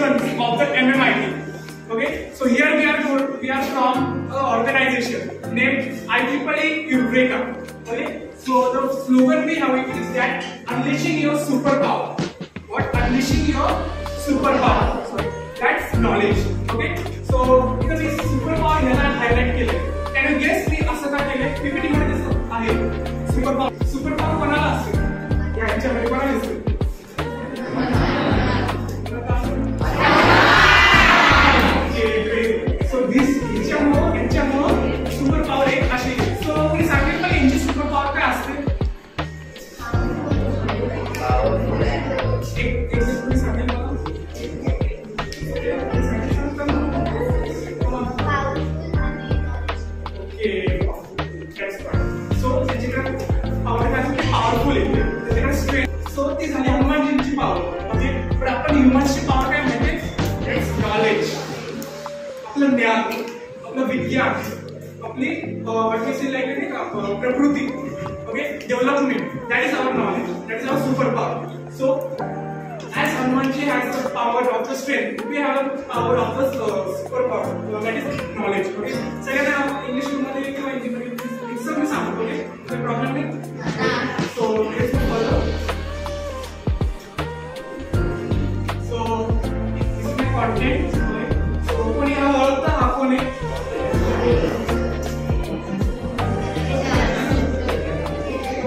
students of the MMIT. Okay, so here we are from an organization named IEEE Eureka. Okay, so the slogan we have is that unleashing your superpower. What? Unleashing your superpower. Sorry, that's knowledge. Okay, so because this superpower here I highlight केले. Can you guess मी असं का केले? PPT मध्ये दिसत आहे. Superpower कोणाला असते? याच्यामध्ये कोणाला दिसते? So this याच्यामुळे superpower एक अशी. So मी सांगेल पण यांची superpower काय असते? एक तुम्ही सांगेल मला. हनुमानजींची पावर म्हणजे पण आपण ह्युमन्सची पावर काय म्हणजे नॉलेज, आपलं ज्ञान, आपलं विज्ञान, आपली लाईक प्रकृती. Okay, development, that is our knowledge, that is our super power. So as Hanumanji has the power of the strength, we have the power of the super power, that is knowledge. Okay, सगळ्यांना English मध्ये किंवा हिंदीमध्ये सगळं सांगतो. Okay, काही problem नाही. So let's move further. Content. So कोणी हा ओळखता? हा कोण आहे?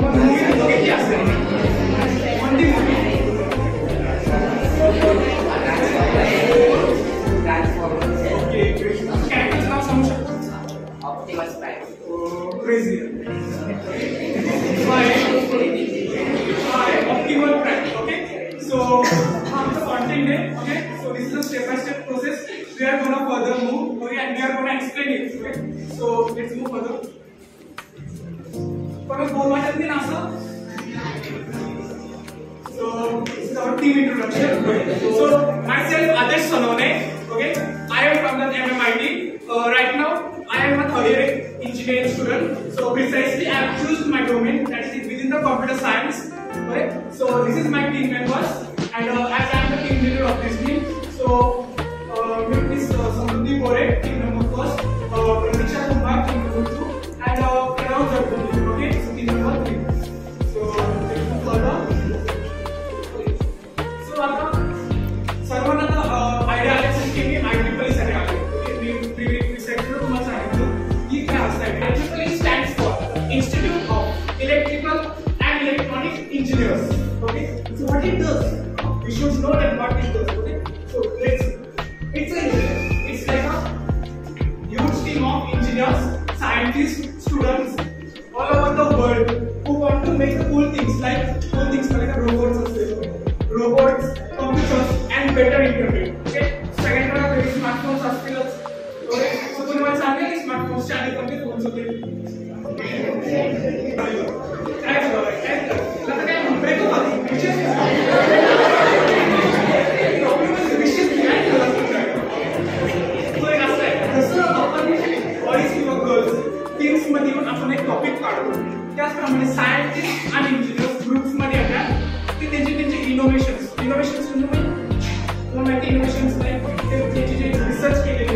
मूवी बघितली असेल. कोणती मूवी? ओके, कॅरेक्टरचं नाव सांगू शकता? Optimus Prime. Crazy. Optimal prime. Okay, so हा आमचा कॉन्टेंट आहे. Okay, this is a step-by-step process. We are going to further move, okay, and we are going to explain it. Okay, so let's move further. परत बोल वाटत नाही ना असं. So this is our team introduction. So myself Adesh Sanone. Okay, I am from the MMIT. Right now I am a third year engineering student. So precisely I have chosen my domain, that is within the computer science. Okay, so this is my team members, and as I am the team leader of this team. So, with this Samruddhi Bore, team number first, Pratisha Kumar, team number 2, and Pranav Jagpuri, okay, team number 3. So, let's move further. So, आता सर्वांना idea आली असेल की मी IEEE साठी आलो. मी previous section तुम्हाला सांगितलं की काय असतं. IEEE stands for Institute of Electrical and Electronic Engineers. Okay, so what it does? We should know that what it does. Okay. So it's like a huge team of engineers, scientists, students all over the world who want to make cool things like robots, computers, and better internet. Okay, second one is smartphones are still. Okay, so कोणी मला सांगेल की smartphones चे आणि कोणते phones होते? आपण एक टॉपिक काढतो. त्याचप्रमाणे सायंटिस्ट आणि इंजिनियर्स ग्रुप्स मध्ये येतात ते त्यांचे इनोव्हेशन्स म्हणजे इनोव्हेशन्स त्यांची जे रिसर्च केलेली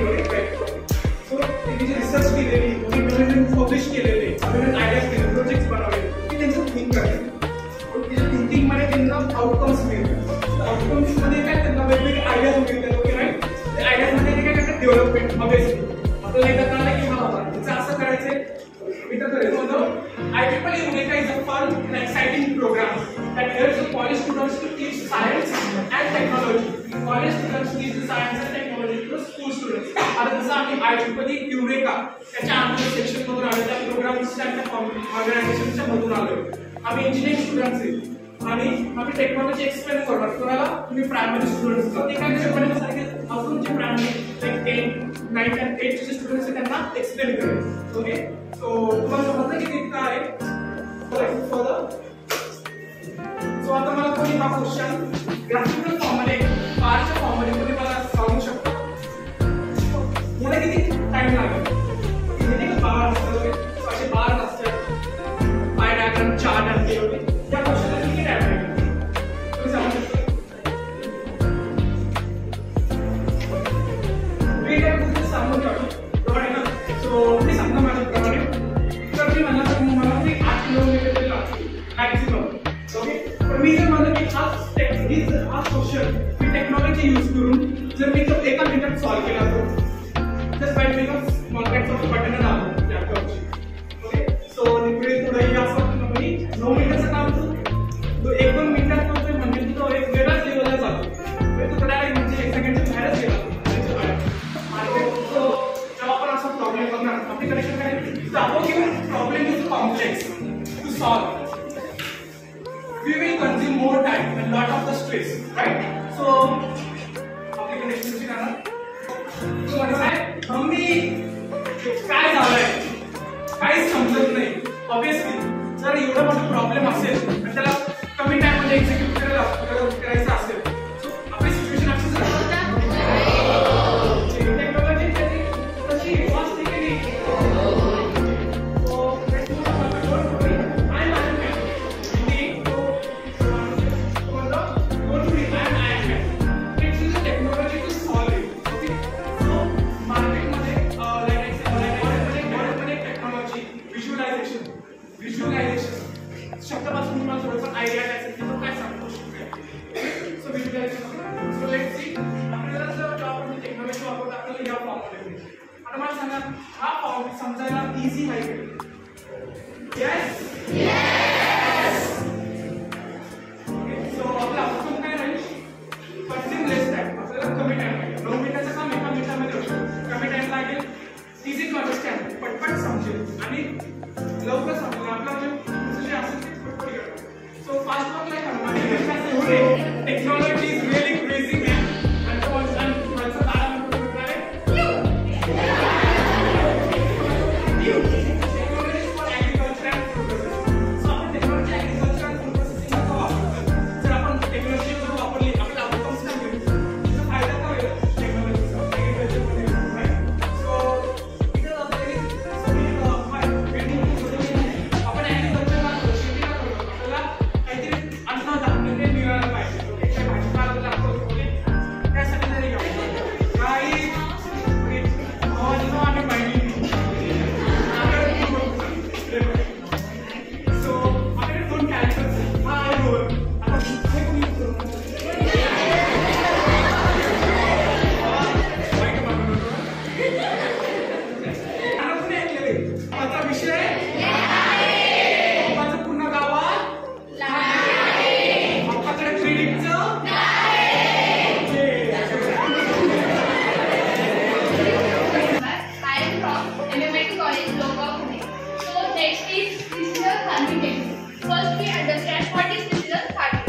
सो त्यांनी जे रिसर्च केलेली, नवीन पब्लिश केलेले, नवीन आयडियाज केले, प्रोजेक्ट्स बनवले ते त्यांचं थिंक करतात. त्याच्या थिंकिंग मध्ये त्यांना आउटकम्स मिळतात. आउटकम्स मध्ये काय त्यांना वेगवेगळे आयडियाज मिळतात. Okay, right. ते आयडियाज मध्ये काय करतात? डेव्हलपमेंट. ऑब्वियसली आपल्याला एकदा कळलं की हा त्याचं असं करायचंय. IEEE Eureka is a fun and exciting program that helps the college students to teach science and technology. College students teach the science and technology to school students. आता जसं आम्ही IEEE Eureka त्याच्या आमच्या सेक्शन मधून आलो, त्या प्रोग्रामच्या ऑर्गनायझेशनच्या मधून आलो. आम्ही इंजिनिअरिंग स्टुडंट्स आहे आणि आम्ही टेक्नॉलॉजी एक्सप्लेन करणार. कोणाला? तुम्ही प्रायमरी स्टुडंट्स. एखाद्या शिकवण्यासारखे अजून जे प्रायमरी 10, 9 and 8 चे स्टुडंट्स आहेत त्यांना एक्सप्लेन करायचं. ओके, सो तुम्हाला समजलं की ते काय आहे? सो आता मला कोणी हा क्वेश्चन ग्राफिकल फॉर्म मध्ये, बारच्या फॉर्म मध्ये कोणी मला सांगू शकतो याला किती टाइम लागेल? किती बार असतात? असे बार असतात, पाय डायग्राम, चार्ट आणि त्या क्वेश्चनला किती टाइम लागेल तुम्ही सांगू शकता? मी काय बोलतो सांगून ठेवतो बरोबर आहे ना. सो मी सांगतो माझ्याप्रमाणे तर मी म्हणलं तर मला ते 8 किलोमीटर तरी लागते मॅक्सिमम. ओके पण मी जर म्हणलं की हा क्वेश्चन मी टेक्नॉलॉजी यूज करून जर मी तो एका मिनिटात सॉल्व्ह केला तर just by doing a small kind off button दाबून लॅपटॉपची. ओके सो पुढे थोडं हे असं मी 9 मिनिटाचं काम तो 1-2 मिनिटात तो म्हणजे तो एक वेगळाच लेवलला जातो. तो थोड्या म्हणजे 1 सेकंडच्या बाहेरच गेला आणि तो जेव्हा आपण असा प्रॉब्लेम बघणार आपली कनेक्शन काय तर आपण given problem is complex to solve we will consume more time and lot of the stress, right? So आपली कनेक्शन कशी राहणार. तो म्हणतात मम्मी काय झालंय काहीच समजत नाही. ऑब्विसली जर एवढा मोठा प्रॉब्लेम असेल आणि त्याला कमी टाइम मध्ये एक्झिक्यूट करायचं असेल सो आपली सिच्युएशन अशीच राहते. टेक्नॉलॉजी तशी एडव्हान्स केली सो technology to solve it. Okay, so market मध्ये टेक्नॉलॉजी व्हिज्युअलायझेशन शब्दापासून तुम्हाला थोडंसं आयडिया द्यायचा की तो काय सांगतो शकतो. सो व्हिज्युअलायझेशन सो लेट्स सी आपल्याला जर आपण टेक्नॉलॉजी वापरतो आपल्याला या फॉर्ममध्ये मिळेल. आता मला सांगा हा फॉर्म समजायला इझी आहे का? Yes yes. ओके सो आपला अभ्यासक्रम काय राहील कंझ्युम लेस टाइम. आपल्याला कमी टाइम लागेल. 9 मिनिटाचं काम 1 मिनिटामध्ये होतं. कमी टाइम लागेल इझी टू अंडरस्टँड पटपट समजेल आणि लवकर समजेल. आपला जे असेल ते पटपट करतो. सो फास्ट वर्क नाही करणार. Technology is really crazy man आणि वरचा तारा म्हणतो काय technology for agriculture and food processing. So आपण technology agriculture and food processing वापरतो. जर आपण टेक्नॉलॉजी जर वापरली आपल्याला आउटकम्स काय मिळतील त्याचा फायदा काय होईल टेक्नॉलॉजीचा ॲग्रिकल्चरमध्ये right. So it is a very आपण ॲग्रिकल्चरला शेती का करतो आपल्याला काहीतरी अन्नधान्य मिळालं पाहिजे. ओके काय भाजीपाला लागतो त्यासाठी तरी काही हवामान आणि पाणी सो आपल्याकडे 2 कॅरेक्टर्स हा आहे रोल. आता हे कोणी माझा विषय माझं पूर्ण गावात आपल्याकडे क्रेडिटचं I am from MMIT College, Lokwa, Pune. So next is precision farming technique. First we understand what is precision farming.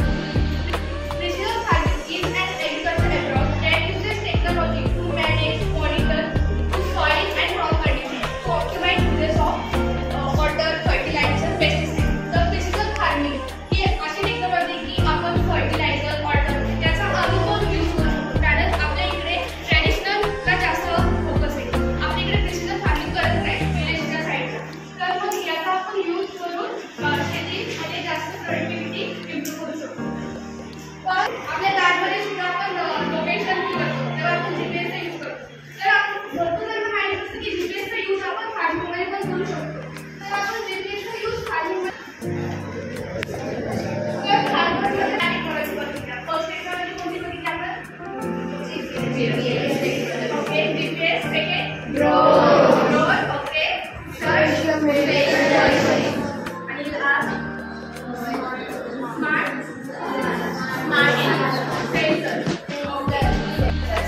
Precision farming is an agricultural approach that uses technology to manage, monitor soil and crop conditions to optimize uses of water, fertilizer, pesticides. The precision farming ही अशी technology की आपण fertiliser, water त्याचा अनुकूल use करू शकतो. कारण आपल्या इकडे ट्रॅडिशनलला जास्त फोकस आहे. आपल्या इकडे प्रिसिजन फार्मिंग करत नाही विलेजच्या साईडला. तर मग याचा आपण यूज करून शेतीमध्ये जास्त प्रोडक्टिव्हिटी इम्प्रूव्ह करू शकतो. पण आपल्या दारमध्ये सुद्धा आपण लोकेशन करतो तेव्हा आपण जीपीएसचा यूज करतो. तर आपण भरपूर जणांना माहिती असतं की जीपीएसचा यूज आपण फार्मिंगमध्ये पण करू शकतो. तर आपण जीपीएसचा यूज फार्मिंग तर फार्मरमध्ये टेक्नॉलॉजी बघितल्या. फर्स्ट टेक्नॉलॉजी कोणती बघितली आपण GPS. Okay GPS second drone okay search आणि लास्ट स्मार्ट सेन्सर. ओके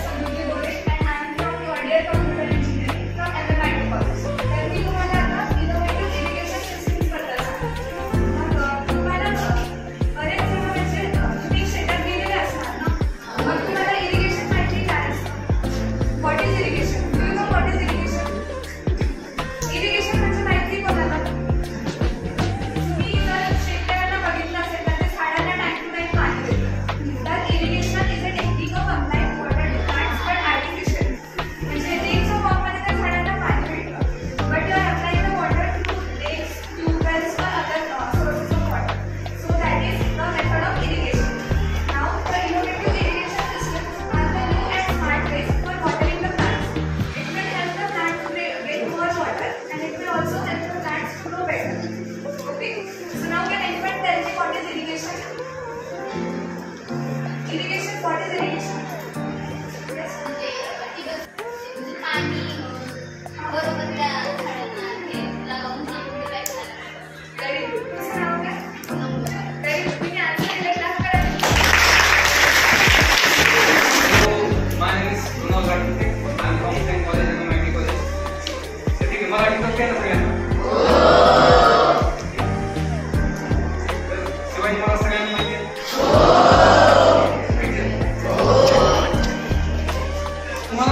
समृद्धी बोले आणि from your computer engineering from MMIT college. तर मी तुम्हाला आता इनोव्हेटिव्ह इरिगेशन सिस्टम्स बद्दल सांगते. मग तुम्हाला बरेच जण म्हणजे तुम्ही शेतात गेलेले असणार ना. मग तुम्हाला इरिगेशन माहिती काय असतं? What is irrigation? Do you know what is irrigation?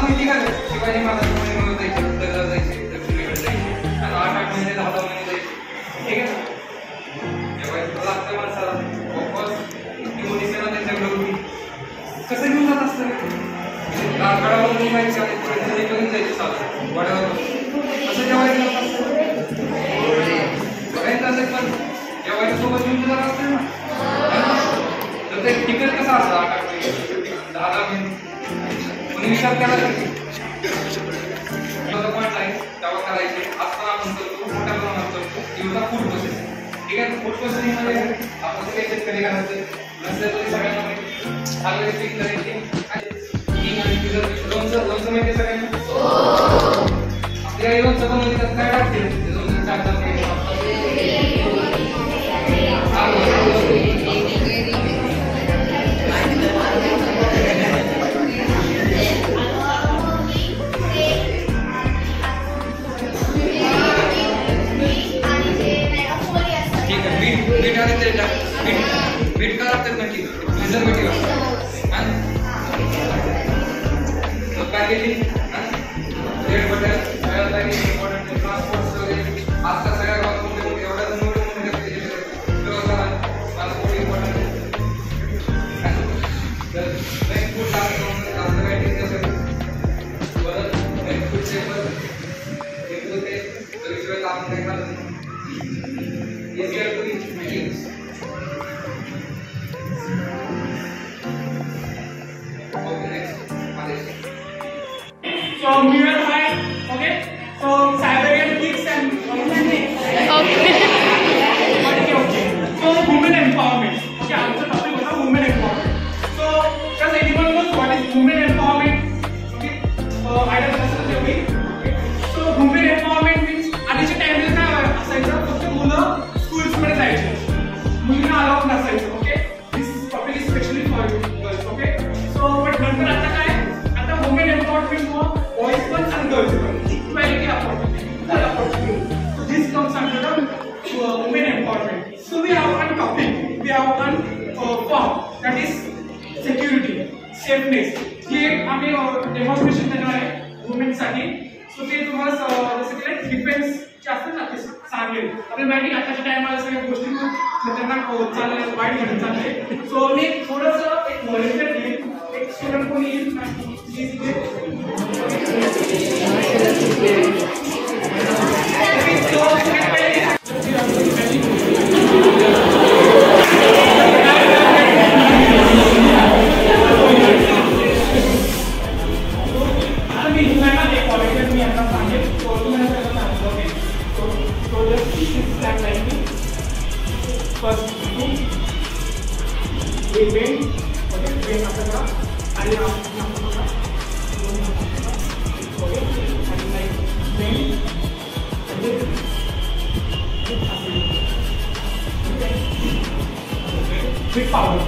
माहिती का शिवाजी महाराजांमध्ये मिळत जायचे, उत्तरेला जायचे, दक्षिणेकडे जायचे आणि 8-8 महिने 10-10 महिने जायचे. ठीक आहे. जेव्हा लागतं माणसाला वापस निवडणी सेना त्यांच्याकडे होती. कसं घेऊन जात असतं गडावरून निघायचं आणि पुढे नदीपर्यंत जायचं चालतं वड्यावर कसं जेवायचं जात असतं बघायचं असेल पण जेवायच्या सोबत घेऊन जात असतं ना तर ते तिकीट कसं असतं 8-8 महिने 10-10 महिने कोणी विचार केला तर पॉईंट आहे तेव्हा करायचे असताना आपण करतो मोठ्या प्रमाणात करतो किंवा फूड प्रोसेसिंग. ठीक आहे. फूड प्रोसेसिंगमध्ये आपण काही शेतकरी करायचं नसलं तरी सगळ्यांना माहिती चांगले पीक करायचे लोणचं माहिती सगळ्यांना आपल्या लोणचं बनवली तर काय टाकते लोणचं टाकतात ठीक आहे. मीठ आणि तेल टाक मीठ का लागतात नक्की प्रिझर्वेटिव्ह पॅकेजिंग ब्रेड बटर सगळ्यात इम्पॉर्टंट ट्रान्सपोर्ट वगैरे आजकाल सगळ्या गावात मोठे एवढ्या मोठे ट्रान्सपोर्ट इम्पॉर्टंट फूड टाकणं परत फूड सेफर होते शिवाय काम नाही करत So mirror height, okay? So Siberian pigs and okay. So women empowerment. Okay, our topic was women empowerment. So does anyone know what is women empowerment? Okay. I don't know okay. So women empowerment means आधीच्या टाइमला काय असायचं फक्त मुलं schools मध्ये जायचे मुलींना allowed नसायचं. Okay. This topic is specially for girls. Okay. So but नंतर आता काय आता women empowerment more boys first and girls first. Equality opportunity. Equal opportunity. So this comes under the women empowerment. So we have one topic. We have one form that is security, safeness. हे आम्ही demonstration देणार आहे women साठी. सो ते तुम्हाला जसं की defence जास्त ना ते सांगेल. आपल्याला माहिती आताच्या टाइमला सगळ्या गोष्टी खतरनाक चालले वाईट घडत चालले. सो मी थोडंसं एक व्हॉलंटियर घेईन. एक स्टुडंट कोणी येईल first two we bend okay bend after and after okay and like bend and then with power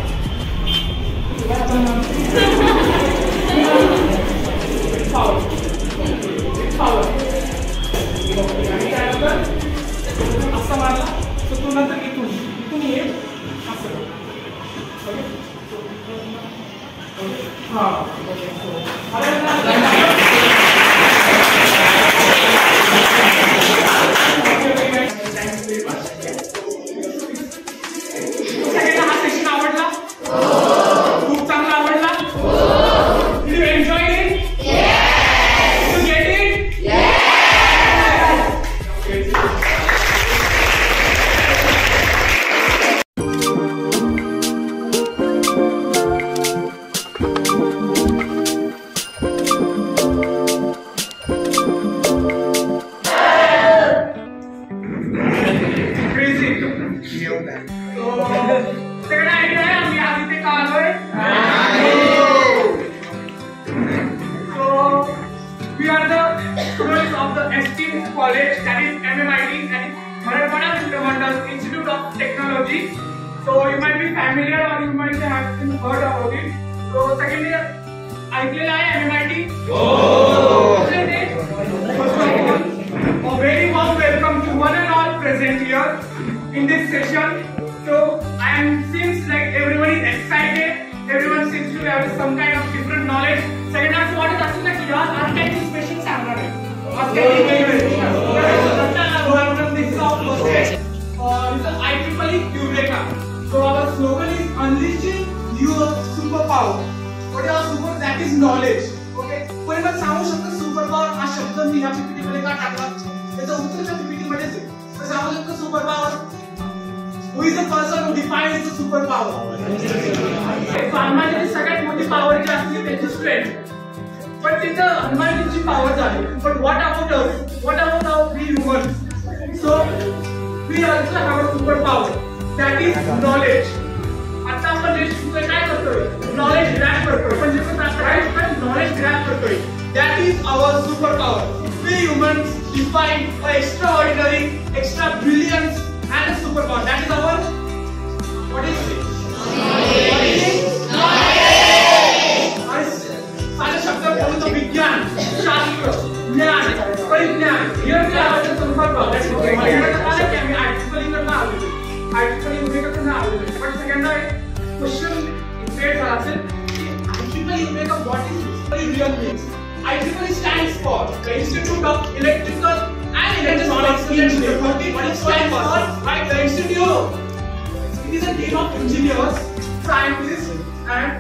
with power आणि त्यानंतर असं मारला तर तू नंतर इथून ये असं ओके हां ओके सो सगळ्यांना हा सेशन आवडला खूप चांगला आवडला Did you enjoy it? Yes. Did you get it? Yes. Okay. College that is MMIT, that is Marathwada Intermodal Institute of Technology. So you might be familiar or you might have heard about it. So secondly, ऐकलेलं आहे MMIT? A very warm welcome to one and all present here in this session. So seems like everyone is excited. Everyone seems to have some kind of different knowledge. Second, असं वाटत असेल ना की यार knowledge. Okay, कोणी मला सांगू शकतो सुपर पॉवर हा शब्द मी या पीपीटी मध्ये का टाकला? त्याचं उत्तर त्या पीपीटी मध्येच आहे. तर सांगू शकतो super power. Who is the person who defines the super power? हनुमानची सगळ्यात मोठी पॉवर जी असते त्याची स्ट्रेंथ. पण तिथं हनुमानची पॉवर झाली. But what about us? What about our we humans? So we also have a super power. That is knowledge. आता आपण जे काय करतोय? नॉलेज ग्रॅब करतोय. पण जे पण नॉलेज ग्रॅब करतोय. That is our super power. We humans define an extraordinary, extra brilliance and a superpower. That is our, what is it? सारे शब्द बोलून तो विज्ञान, शास्त्र, ज्ञान, परिज्ञान. Here we have the superpower. That is okay. मला काय की आम्ही आर्टिकली करणार आहोत. आर्टिकली उभे करणार आहोत. पण सगळ्यांना क्वेश्चन क्रिएट झाला असेल की आर्टिकली उभे का what is real means. IEEE stands for the Institute of Electrical and Electronics Engineering. What it stands for? Right, the institute. It is a team of engineers, scientists, and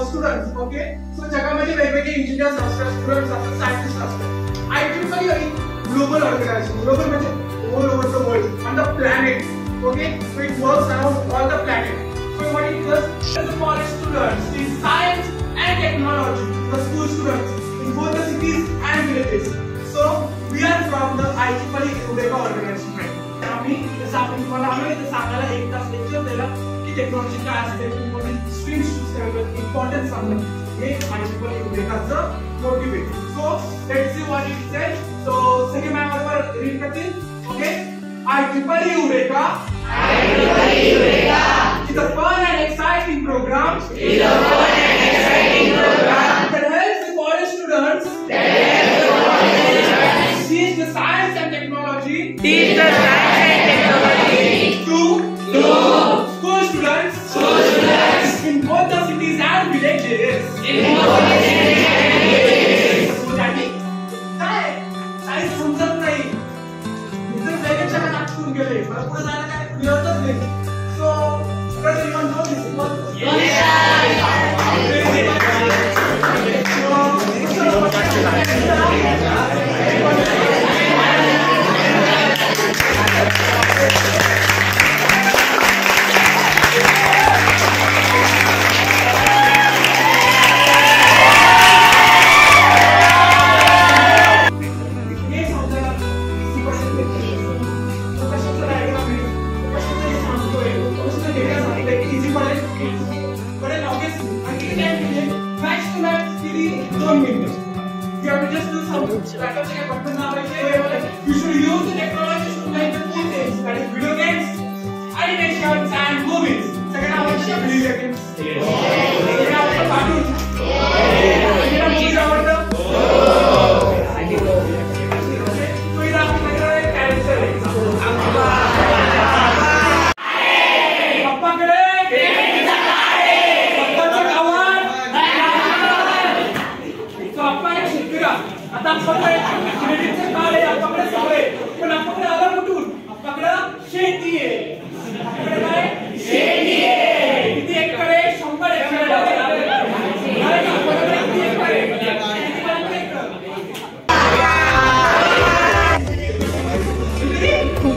students. Okay, so जगामध्ये वेगवेगळे engineers असतात, students असतात, scientists असतात. IEEE is global organization. Global म्हणजे all over the world on the planet. Okay, so it works around all the planet. So what it does? The college students, the science and technology, the school students. In both the cities and villages. So we are from the IEEE Eureka organization. आम्ही जसं आपण तुम्हाला आम्ही इथे सांगायला एक तास lecture दिला की टेक्नॉलॉजी काय असते, कोणते स्ट्रीम्स चूज करायचे, इम्पॉर्टन्स सांगणं हे IEEE Eurekaचं motivate. So let's see what it says. So सगळे माझ्याबरोबर रीड करतील. Okay, IEEE Eureka. IEEE Eureka is a fun and exciting program. Is a fun and exciting program that helps the college students. Teach the science and technology. Teach the science and technology to school students. School students in both the cities and villages. In both the cities and villages. So that is काय काही समजत नाही. इतर वेगळ्या जगात टाकून गेले. मला पुढे जायला काय मिळतच नाही. So does anyone know this one? You should use the technology to make the cool things, that is video games, animations and movies. Second आवडतं video games. Second आवडतं cartoon. Second movies आवडतं. तो इथं आपल्याकडे character आहे. पप्पाकडे पप्पाचं गावात. तो पप्पा एक शेतकरी. आता आपल्याकडे क्रेडिटचं काळ आहे. आपल्याकडे सवय पण आपल्याकडे आलं कुठून? आपल्याकडे शेती आहे. आपल्याकडे काय शेती आहे. किती एकर आहे? 100 एकर आहे. आपल्याकडे किती एकर आहे? खूप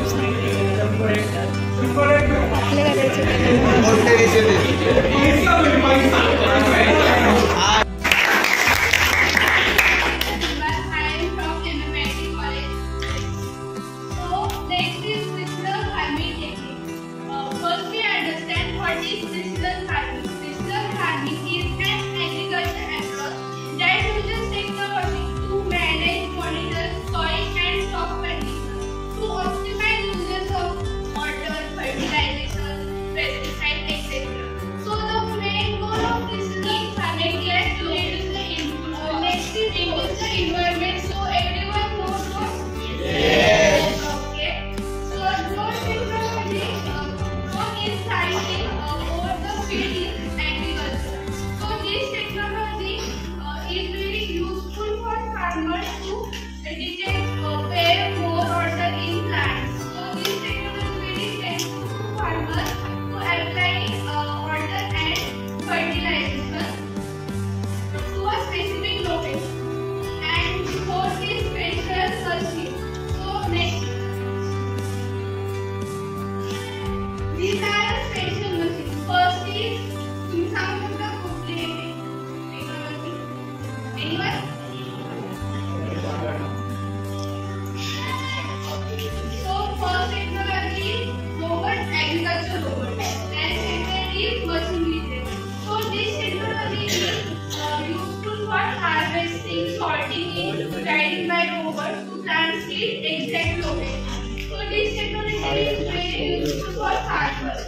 is guided by rovers to plant seeds exact location. So this technology is very useful for farmers.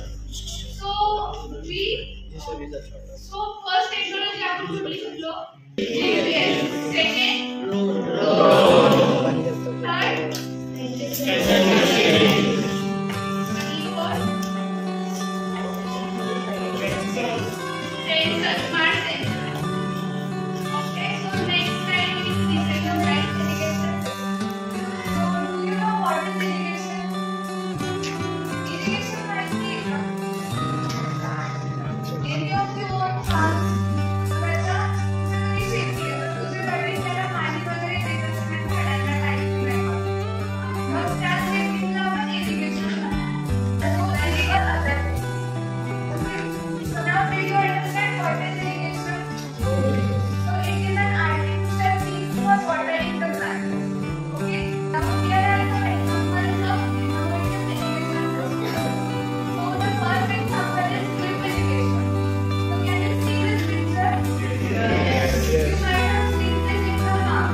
So first technology आपण कुठली शिकलो? GPS. Second, drone. Third, sensor, smart sensor. Okay, so next slide is precision light irrigation. So do you know what is irrigation? Irrigation means area of your farm. त्याचा तुम्ही शेती तुझे वडील त्याला पाणी वगैरे देत असतात झाडांना टाइम नाही मग त्या शेतीला आपण irrigation म्हणतो. So irrigation असते. So now do you understand what is irrigation? So it is an artificial means for watering the plant. Okay. Now here are some examples of innovative irrigation systems. So the first example is drip irrigation. So can you see this picture? Yes. You might have seen this in the farm.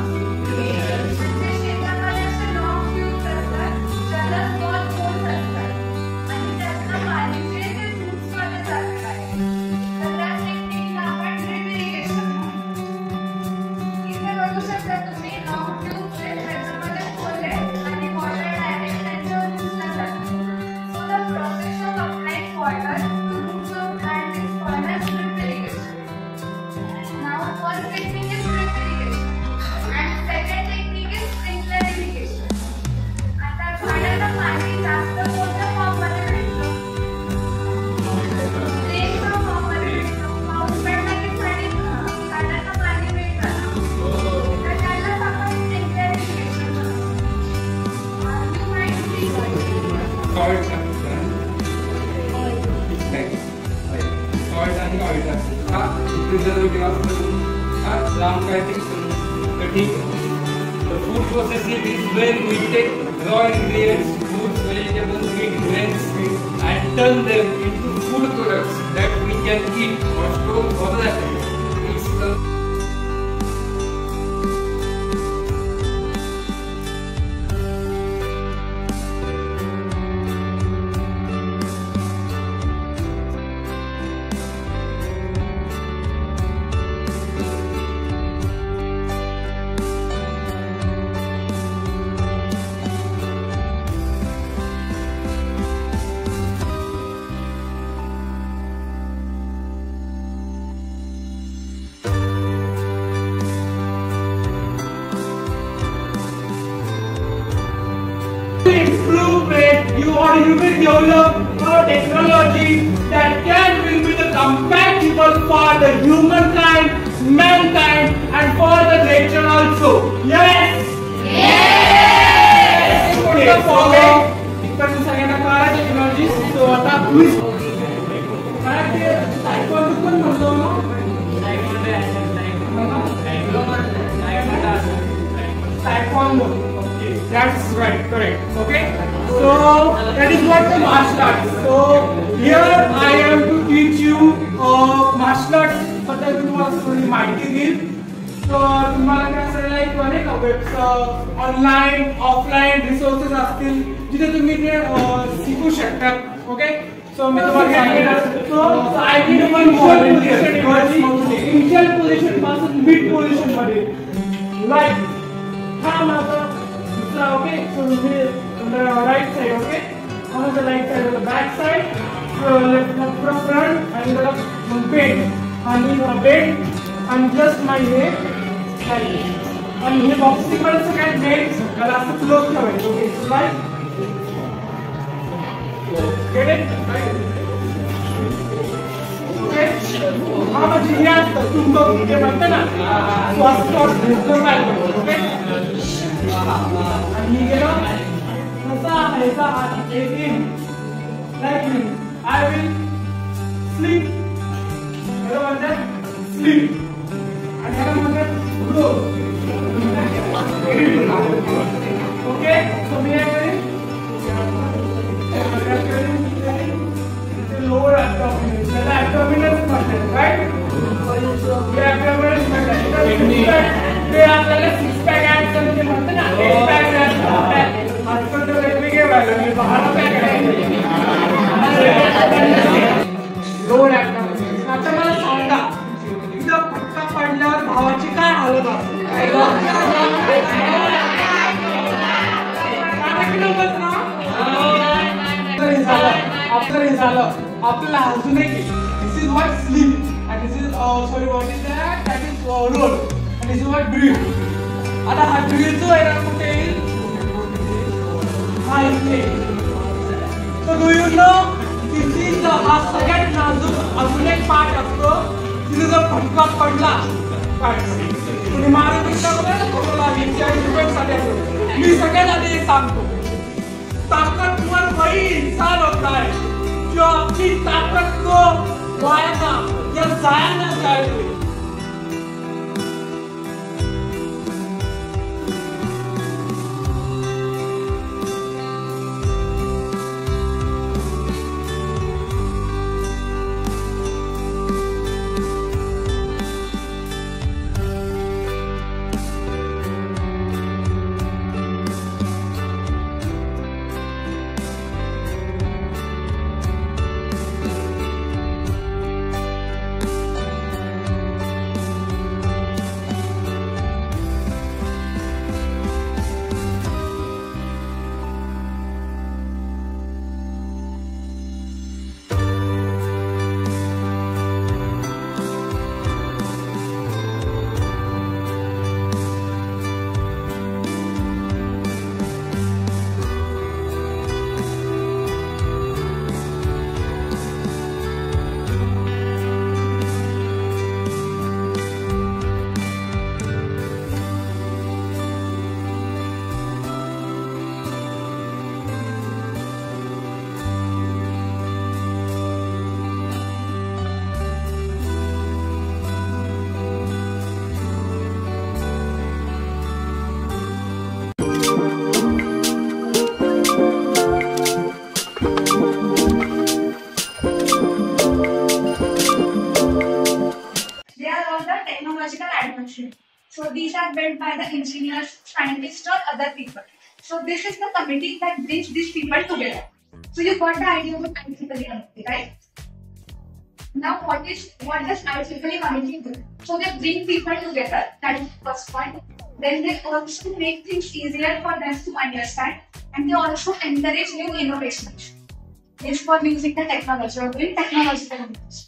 Yes. म्हणजे शेतामध्ये असे long tubes असतात ज्याला small holes असतात आणि त्यातनं पाणी जे ते roots मध्ये जातं आहे. तर त्या टेक्निकला आपण drip irrigation म्हणतो. इथे बघू शकता तुम्ही long tubes आहेत त्याच्यामध्ये hole आहेत आणि water direct त्यांच्या rootsला जातं. So the process of applying water to roots of plant is called as drip irrigation. Now first technique is drip irrigation and second technique is sprinkler irrigation. आता झाडाला पाणी जास्त कोणत्या फॉर्ममध्ये भेटतं? रेनच्या फॉर्ममध्ये भेटतं. पाऊस पडला की झाडाला पाणी मिळतं. तर त्यालाच आपण sprinkler irrigation म्हणतो. You might see Salt आणि ऑइल हा प्रिझर्वेटिव्ह असतो हा लांब काय ते तर ठीक आहे. The food processing is when we take raw ingredients, fruits, vegetables, meat, grains, and turn them into food products that we can eat or store for that. It's the improvement you will develop a technology that will be the compatible for the humankind, mankind, and for the nature also. Yes. Yes. Okay. Follow. इकडे सगळ्यांना कळालं technology. So आता please. काय ते cycle पण म्हणतो ना. Taekwondo. That's right, correct. Okay. So that is what the martial arts. So here I am to teach you martial arts. बद्दल तुम्हाला थोडी माहिती देईल. So तुम्हाला काय असेल एक अनेक ऑनलाइन ऑफलाइन रिसोर्सेस असतील जिथे तुम्ही ते शिकू शकता. ओके. So मी तुम्हाला सांगेन. So I need one initial position पासून mid position मध्ये like हा माझा okay, so on the right side, okay? On the right side, on the back side, left from front, and the bend, and bend, and just my head, like this. And here boxing also can bend, and also float away, okay? So like, get it? Right? Okay? How much here? तुमको क्या बनता ना? स्वास्थ्य और disturb okay? And you get up, like me. I will sleep. Sleep. And grow. Okay? So we are going lower abdominal. The abdominal muscle, right? The abdominal muscle. They are like a six-pack. झालं आपल्याला अजून एक this is what sleep and this is sorry what is that is role and this is what dream. आता हा dream जो आहे ना कुठे येईल हा इथे. So do you know this is हा सगळ्यात नाजूक अजून एक पार्ट असतो. तिथे जर फटका पडला तुम्ही मारून मी सगळ्यात आधी एक सांगतो ताकदवर वही इंसान होता है जो अपनी ताकत को वाया या जाया ना चाहते. So these are built by the engineers, scientists or other people. So this is the committee that brings these people together. So you got the idea of the IEEE committee, right? Now what does IEEE committee do? So they bring people together, that is the first point. Then they also make things easier for them to understand, and they also encourage new innovations. It's for using the technology or doing technological innovation.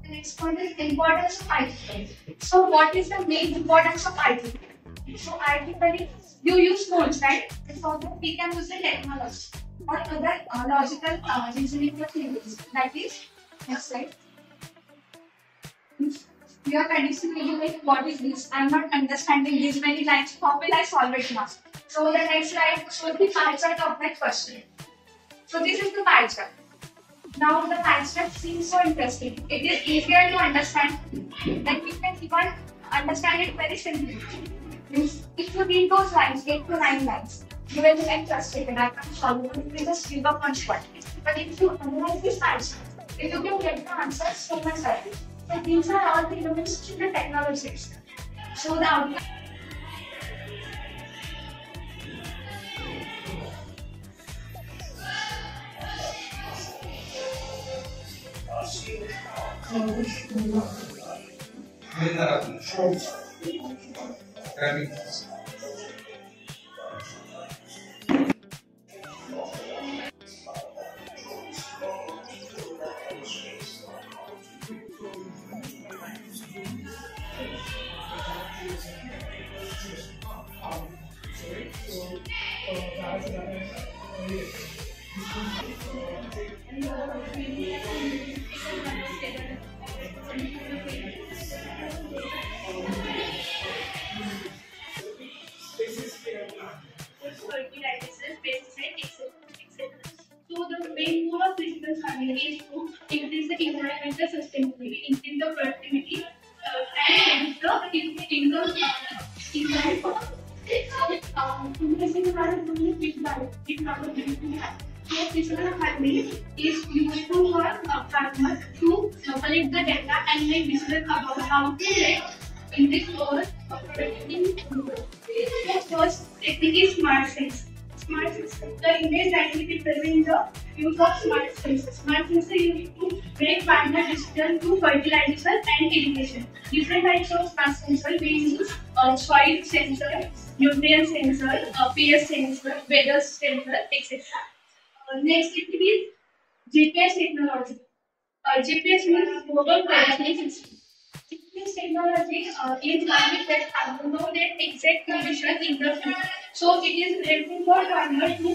The next point is importance of IEEE. So what is the main importance of IEEE? So IEEE, you use tools, right? So that we can use the technology or other logical reasoning theories. That is, next slide. We are conditionally like what is this? I am not understanding these many lines. How will I solve it now? So the next slide shows the pie chart of that question. So this is the pie chart. Now the pie chart seems so interesting. It is easier to understand. Like we can even understand it very simply. If you read those lines, 8 to 9 lines, you will be frustrated. I can solve it. You just give up on spot. But if you analyze this pie chart, if you can get the answers so much early. So these are all the elements in the technology. So the outcome. So the main goal of physical farming is to increase the environmental sustainability, increase the productivity, and increase the income. So physical farming is useful for farmers to collect the data and make decisions about how to increase our productivity. First technique is smart sense. Smart sensor. The image that will be present the use of smart sensors. Smart sensor used to make final decisions to fertilization and irrigation. Different types of smart sensor we use soil sensor, nutrient sensor, pH sensor, weather sensor, etc. Next it is GPS technology. GPS means global positioning system. GPS technology is one that know their exact position in the field. So it is helpful for farmers to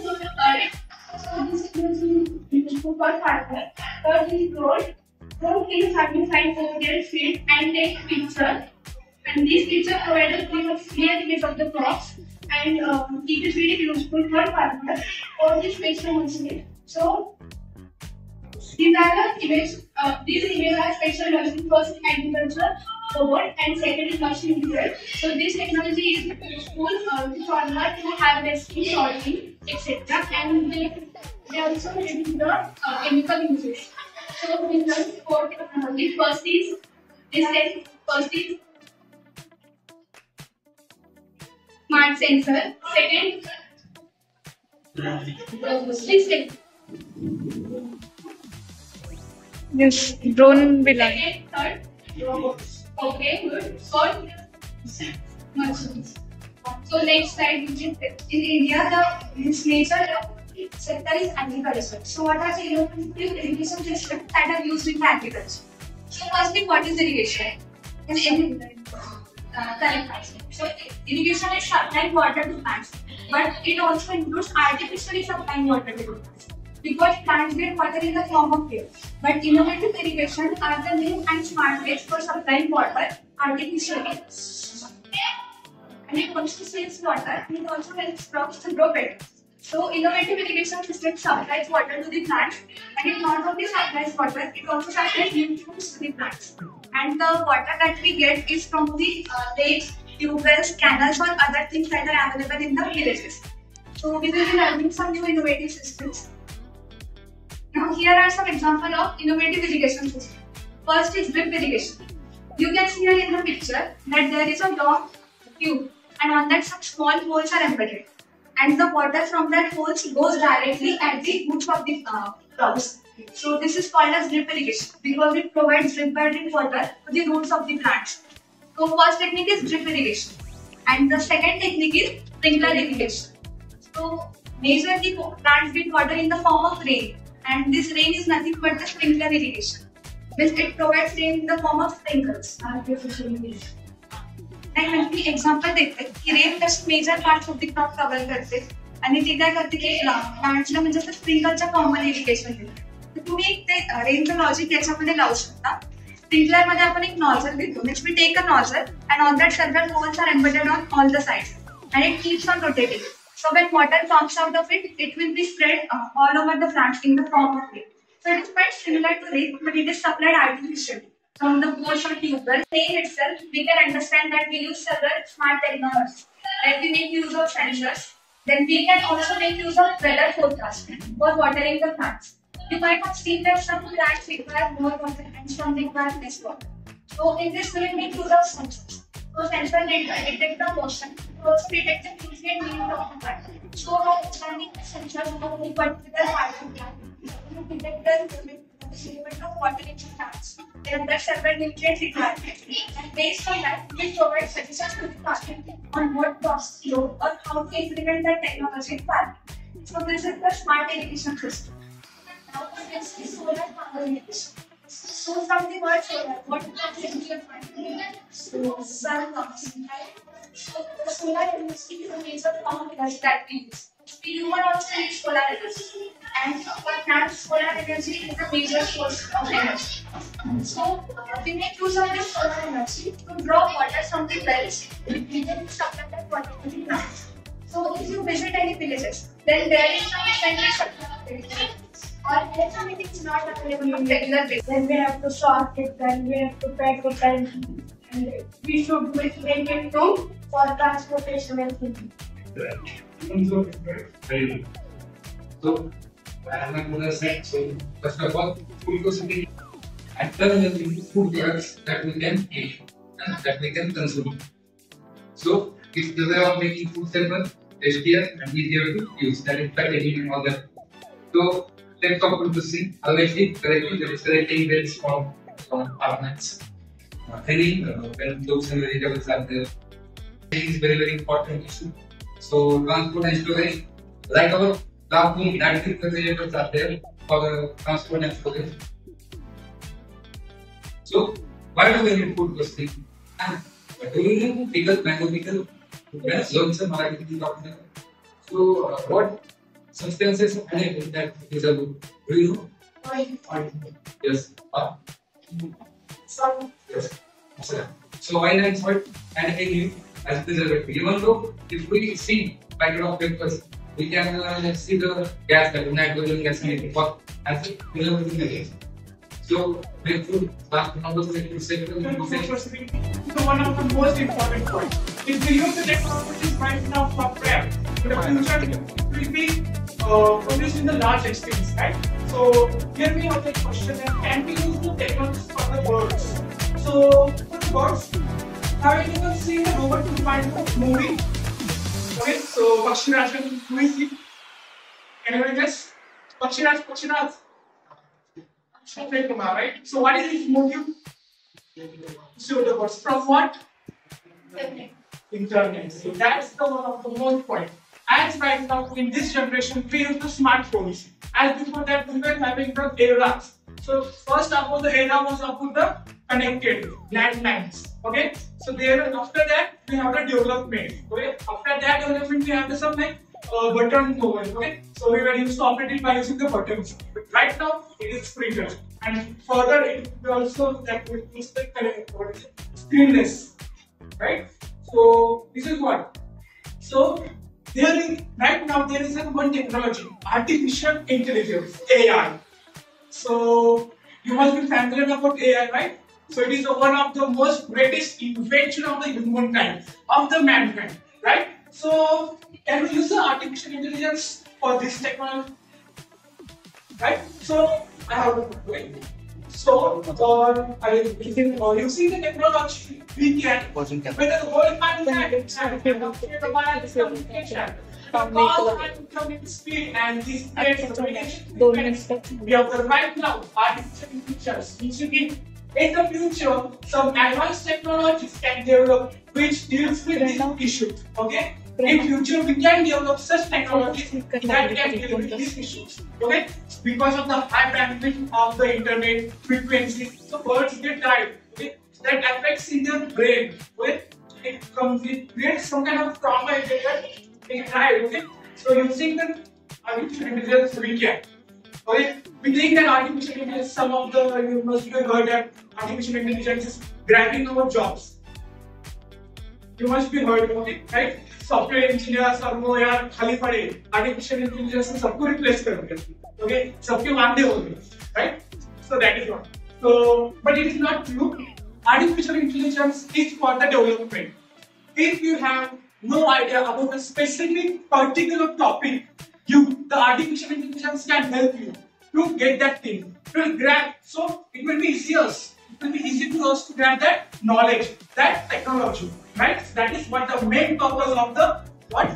so this is useful for farmers. For this drone can find over their field and take picture. And this picture provides a clear image of the crops, and it is really useful for farmers for this special machine. So these are the images. These images are special machine. First agriculture robot and second is machine learning. So this technology is useful to farmers to harvesting, sorting, etc. And they also reduce the chemical usage. So we learn four technology. First is smart sensor. Second, system. Yes, drone belong. Second, third, robots. Okay, good. Fourth, machines. So next slide, in India, this major sector is agriculture. So what are the irrigation systems that are used in agriculture? So firstly, what is irrigation? Correct. So irrigation is supplying water to plants, but it also includes artificially supplying water to plants. Because plants get water in the form of rain. But innovative irrigation are the new and smart ways for supplying water artificially. And it also saves water, and it also helps crops to grow better. So innovative irrigation system supplies water to the plants, and it not only supplies water, it also supplies nutrients to the plants. And the water that we get is from the lakes, tubewells, canals, or other things that are available in the villages. So we will be learning some new innovative systems. Now here are some examples of innovative irrigation system. First is drip irrigation. You can see here in the picture that there is a long tube, and on that some small holes are embedded. And the water from that holes goes directly at the roots of the plants. So this is called as drip irrigation because it provides drip bearing water to the roots of the plants. So first technique is drip irrigation, and the second technique is sprinkler irrigation. So majorly plants get water in the form of rain, and this rain is nothing but the sprinkler irrigation. It provides rain in the form of sprinkles. And me example देते की rain कशी major part of the crop cover करते आणि ती काय करते की प्लांट्सला म्हणजे असं स्प्रिंकलच्या फॉर्ममध्ये इरिगेशन देते. तर तुम्ही ते रेनचं लॉजिक याच्यामध्ये लावू शकता. स्प्रिंकलर मध्ये आपण एक नॉझल देतो. Means we take a nozzle and on that several holes are embedded on all the sides and it keeps on rotating. So when water comes out of it, it will be spread all over the plants in the form of rain. So it is quite similar to rain, but it is supplied artificially from the hose or tubewell. Rain itself, we can understand that we use several smart technologies. Like we make use of sensors. Then we can also make use of weather forecasting for watering the plants. You might have seen that some plants require more water and some require less water. So in this way, we make use of sensors. So sensor detect the motion, also detect the nutrient needs of the plant. So by understanding the sensors of the particular part of the plant, you detect the movement of water in the plants. Then there are several nutrient requirements, and based on that, we provide suggestions to the farmer on what crops to grow or how to implement that technology in farming. So this is the smart irrigation system. Now this is solar power irrigation. So from the word solar, what comes into your mind? So sun comes, right? So the solar energy is a major form of energy that we use. Human also use solar energy, and for plants, solar energy is a major source of energy. So we make use of this solar energy to draw water from the wells, and then supply that water to the plants. So if you visit any villages, then there is no central supply of electricity, or electricity is not available on regular basis. Then we have to sort it, then we have to pack it, and we should make it room for transportation and food. Very good. So, as I'm going to say, so first of all, food processing and developing food products that we can eat and that we can consume. So, it's the way of making food simple, tastier, and easier to use. That in fact, anything all that. So, let's talk about processing. Obviously, correctly, that is correcting this from our minds. When those and vegetables are there, it is very, very important issue. So transport and storage, like our bathroom, that refrigerators are there. for the transport and storage. So, why do we need food processing? And do you know mechanical? Yes, learn some Marathi talking. So, what substances are in that is a good? Do you know? Oil. Yes. Some. Yes. So, oil and salt and again as preservative. Even though if we see packet of papers, we can see the gas, the nitrogen gas, as a preservative again. So, therefore, last number is one of the most important points. If we use the technologies right now for prep, in the future it will be produced in the large extent, right? So here we have the question: can we use the technologies for the birds? So for the birds, have you ever seen the Robot 2.0 movie? Okay, so Pakshiraj, who is he? Can you guess? Pakshiraj. Kumar, right? So what is his motive? So the birds from what? Internet. So that's the one of the most point. As right now in this generation we use the smartphones. As before that we were having the eras. So first about the era was about the connected landlines. Okay. So there after that we have the development. Okay. After that development we have the some like button mobile. Okay. So we were used to operate it by using the buttons. But right now it is printers. And further it also that we use the screenless. Right. So this is what. So right now there is one technology, artificial intelligence, AI. So you must be familiar about AI, right? So it is one of the most greatest invention of the humankind, of the mankind, right? So can we use the artificial intelligence for this technology? Right? So I have a way. So using the technology, we can whether the world mankind communication. Call and communicate speed and this communication. We have the right now artificial intelligence. In the future, some advanced technologies can develop which deals with these issues. Okay. In future, we can develop such technologies that can deal with these issues. Okay, because of the high bandwidth of the internet frequency, so birds get died. Okay, that affects in their brain. Okay, it creates some kind of trauma in they die. Okay, so using the artificial intelligence, we can. Okay, we think that artificial intelligence. Some of the you must have heard that artificial intelligence is grabbing our jobs. You must be heard about it, right? Software engineers और वो यार खाली पड़े artificial intelligence ने सबको replace कर दिया, okay? सबके वांदे हो गए, right? So that is one. So, but it is not true. Artificial intelligence is for the development. If you have no idea about a specific particular topic, the artificial intelligence can help you to get that thing, to grab. So it will be easier. It will be easy to us to grab that knowledge, that technology, right? That is what the main purpose of the what?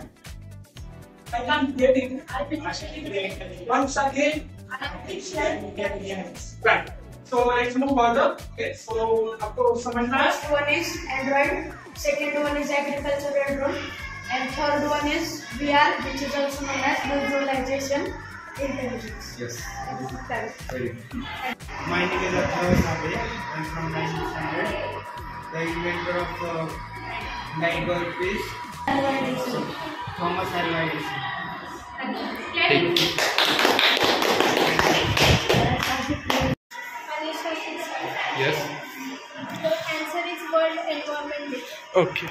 I can't get it. Artificial intelligence. Once again, artificial intelligence. Right. So let's move further. Okay. So आपको समझना है. First one is Android. Second one is agricultural drone. And third one is VR, which is also known as visualization intelligence. Yes. Very good. My name is Abdullah Sabe. I'm from 9th standard. The inventor of the light bulb is Thomas Alva Edison. Yes. The answer is World Environment Day. Okay.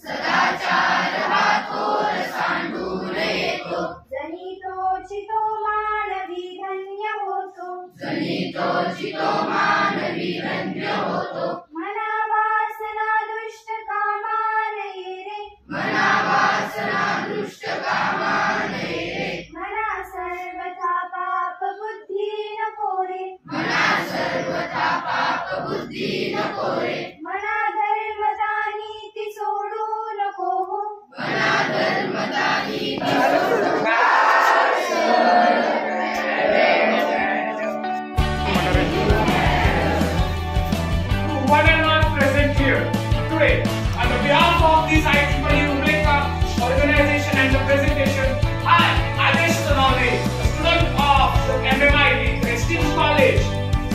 सदाचार हा थोर सांडून येतो. जनी तोची तो मानवी धन्य होतो. जनी तोची तो मानवी धन्य होतो. मना वासना दुष्ट कामा नये रे. मना वासना दृष्ट कामा नये रे. मना सर्वथा पाप बुद्धी नको रे. मना सर्वथा पाप बुद्धी नको रे. मना धर्मता नीती सोडू नको हो. मना धर्मता नीती One and all present here today on the behalf of this IEEE Eureka organization and the presentation, I, Adesh Tanale, a student of the MMIT Prestige College,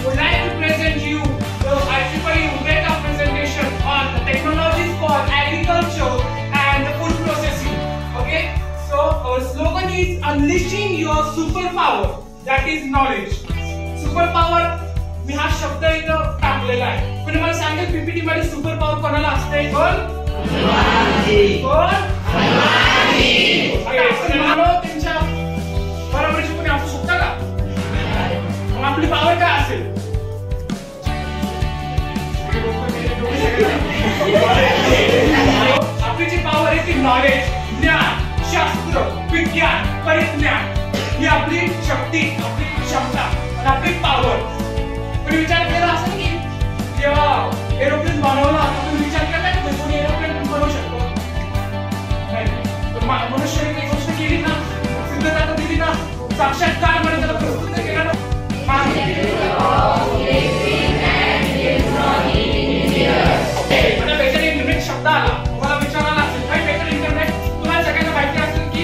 would like to present you the IEEE Eureka presentation on the technologies for agriculture and the food processing. Okay, so our slogan is unleashing your superpower, that is knowledge. Superpower मी हा शब्द इथं टाकलेला आहे. पण मला सांगेल PPT मध्ये super power कोणाला असते? कोण? त्यांच्या बरोबरची कोणी असू शकता का? मग आपली पॉवर काय असेल? आपली जी पॉवर आहे ती नॉलेज, ज्ञान, शास्त्र, विज्ञान, परिज्ञान ही आपली शक्ती, आपली क्षमता आणि आपली पॉवर. पण विचार केला असेल की जेव्हा एरोप्लेन बनवला आपण विचार केला की कोणी एरोप्लेन पण बनवू शकतो? नाही. मनुष्याने एक गोष्ट केली ना, सिद्धता तर दिली ना, साक्षात्कार मध्ये त्याला प्रस्तुत केला ना. आता बेटर इंटरनेट शब्द आला, तुम्हाला विचारायला असेल काय बेटर इंटरनेट? तुम्हाला सगळ्यांना माहिती असेल की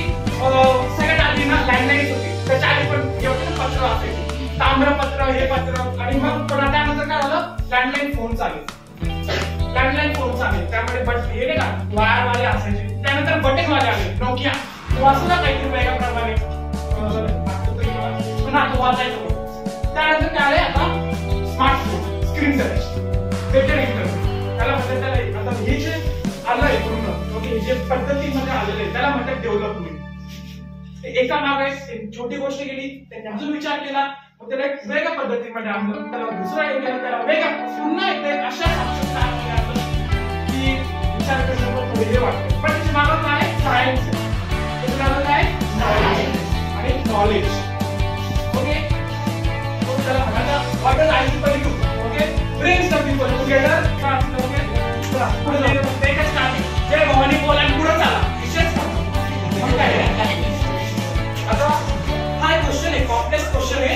सगळ्यात आधी ना लँडलाईन होती. त्याच्या आधी पण एवढं पत्र असायचे, ताम्रपत्र, हे पत्र, आणि मग त्यानंतर काय झालं? लँडलाईन फोन चालू. लँडलाईन फोन चालू, त्यामुळे हे नाही का वायरवाले असायचे. त्यानंतर बटनवाले आले, नोकिया. तो असं ना काहीतरी वेगळ्याप्रमाणे पुन्हा तो वाचायचं. त्यानंतर काय आले? आता smartphone, screen touch, better internet. त्याला म्हणतात, त्याला आता हे जे आलंय पूर्ण, ओके, जे पद्धतीमध्ये आलेलं आहे त्याला म्हणतात डेव्हलपमेंट. एका मागे एक छोटी गोष्ट केली, त्यांनी अजून विचार केला, मग त्याला एक वेगळ्या पद्धतीमध्ये आणलं, त्याला दुसरा एक केला, त्याला वेगळा पुन्हा एकदा अशा साक्षात्कार आणलं की विचार करणं थोडे हे वाटतं. पण त्याच्या मागं काय? सायन्स आहे. त्याच्या मागं काय? सायन्स आणि नॉलेज. ओके, मग त्याला म्हणायला what is IEEE? Okay, brings the people together. Okay, पुढे जायचं एकच काम, जय भवानी बोल आणि पुढे चला. विशेष मग काय आता हा एक क्वेश्चन आहे, कॉम्प्लेक्स क्वेश्चन आहे.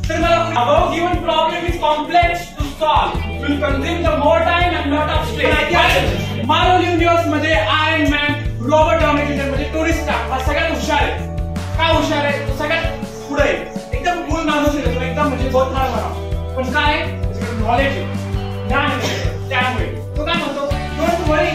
तर मला above given problem is complex to solve, will consume the more time and lot of stress. Marvel universe मध्ये Iron Man, Robert Downey Junior मध्ये टोनी स्टार्क हा सगळ्यात हुशार आहे. का हुशार आहे? तो सगळ्यात पुढे आहे, एकदम मूळ माणूस आहे तो, एकदम म्हणजे बहुत फार बरा. पण काय? नॉलेज आहे, ज्ञान आहे. त्यामुळे तो काय म्हणतो? Don't worry.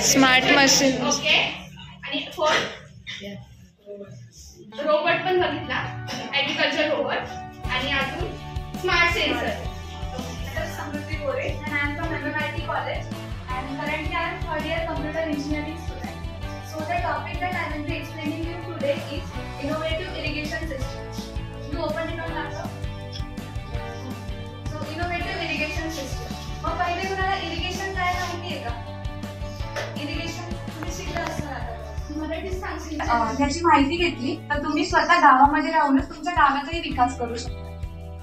Smart machine. Okay, आणि रोबोट पण बघितला, ऍग्रीकल्चर रोबोट, आणि अजून smart sensor. Samruddhi Gore and I am from MMIT College and currently I am third year computer engineering student. So the topic that I will be explaining you today is innovative irrigation systems. You open it on laptop. त्याची माहिती घेतली तर तुम्ही स्वतः गावामध्ये राहूनच तुमच्या गावाचाही विकास करू शकता.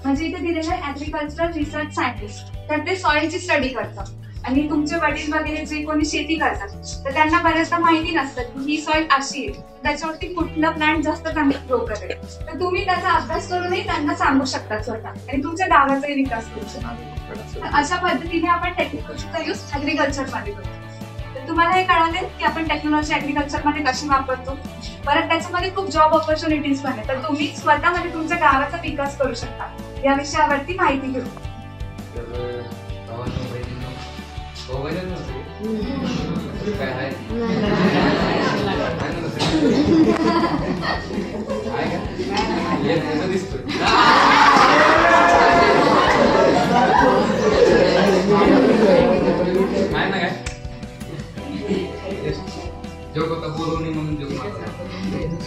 म्हणजे इथे दिलेलं आहे ऍग्रिकल्चरल रिसर्च सायंटिस्ट, तर ते सॉइलची स्टडी करतात आणि तुमचे वडील वगैरे जे कोणी शेती करतात तर त्यांना बऱ्याचदा माहिती नसतं की ही सॉइल अशी आहे, त्याच्यावरती कुठलं प्लांट जास्त चांगलं ग्रो करेल. तर तुम्ही त्याचा अभ्यास करूनही त्यांना सांगू शकता स्वतः आणि तुमच्या गावाचाही विकास करू शकता. अशा पद्धतीने आपण टेक्नॉलॉजीचा यूज ऍग्रिकल्चर मध्ये करतो. तर तुम्हाला हे कळाले की आपण टेक्नॉलॉजी ऍग्रिकल्चर मध्ये कशी वापरतो. परत त्याच्यामध्ये खूप जॉब ऑपॉर्च्युनिटीज पण आहे, तर तुम्ही स्वतःमध्ये तुमच्या गावाचा विकास करू शकता. या विषयावरती माहिती घेऊ. जोग होता बोलवणी म्हणून जोग माझा.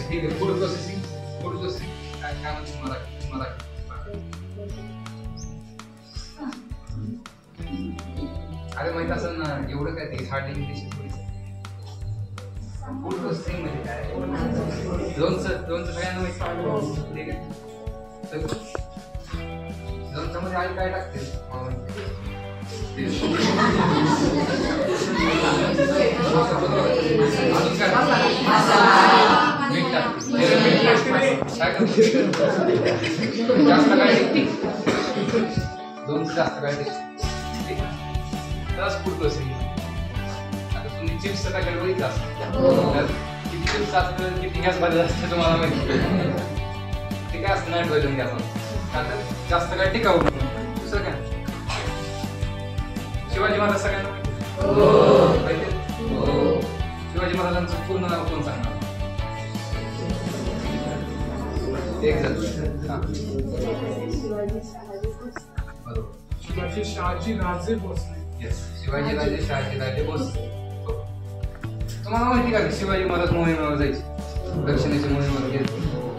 ठीक आहे, फूड प्रोसेसिंग काय काय म्हणते मला अरे माहित असेल ना एवढं काय ते हार्ड इंग्लिश फूड प्रोसेसिंग म्हणजे काय. लोणचं सगळ्यांना माहिती. ठीक आहे, लोणच्यामध्ये आई काय टाकते अजून काय मीठ जास्त काय लोणचं जास्त काय त्यालाच फूड प्रोसेसिंग. आता तुम्ही चिप्स टाकायला बघितलं असतं किती चिप्स असतं किती गॅस भाजत असतं तुम्हाला माहिती. ते काय असतं नायट्रोजन गॅस आता जास्त काय टिकाऊ. दुसरं काय शिवाजी महाराज सगळ्यांना माहिती. शिवाजी महाराजांचं पूर्ण नाव कोण सांगणार. एक शिवाजी शहाजी राजे भोसले. शिवाजी राजे शहाजी राजे भोसले. तुम्हाला माहिती का शिवाजी महाराज मोहिमेवर जायचे, दक्षिणेची मोहिमेवर गेले.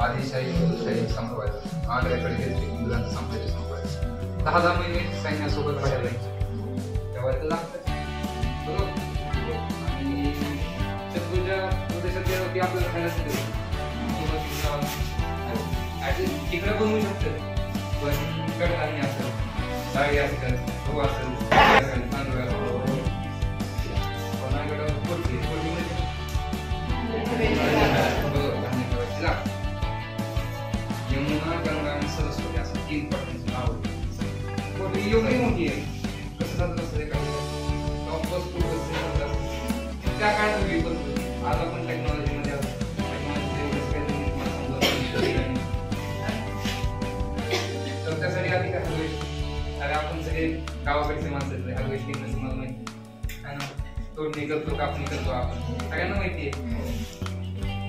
आदिशाही खुदशाही संपवायचं, आग्र्याकडे गेले, इंग्रजांचं साम्राज्य संपवायचं. 10 महिने सैन्यासोबत बाहेर जायचे. तेव्हा ते लागतं बरोबर. आणि शत्रूच्या प्रदेशात गेल्यावरती आपल्याला खायला तिकडे बनवू शकतं, पण कडधान्य असेल, डाळी असेल, गहू असेल, तांदूळ असेल. कोणाकडं पोटी म्हणजे धान्य ठेवायची लागतं. यमुना, गंगा आणि सरस्वती असं 3 पॉईंटची नाव होती. पोटी एवढी मोठी आहे, कसं जातं कसं ते काय त्या काळात वेगळी पद्धत. आज आपण टेक्नॉलॉजीमध्ये आहोत. तर त्यासाठी आधी काय हलवेश. अरे आपण सगळे गावाकडचे माणसं हलवेश टेक्नॉलॉजी मला माहिती आहे ना. तोडणी करतो, कापणी करतो आपण सगळ्यांना माहिती आहे.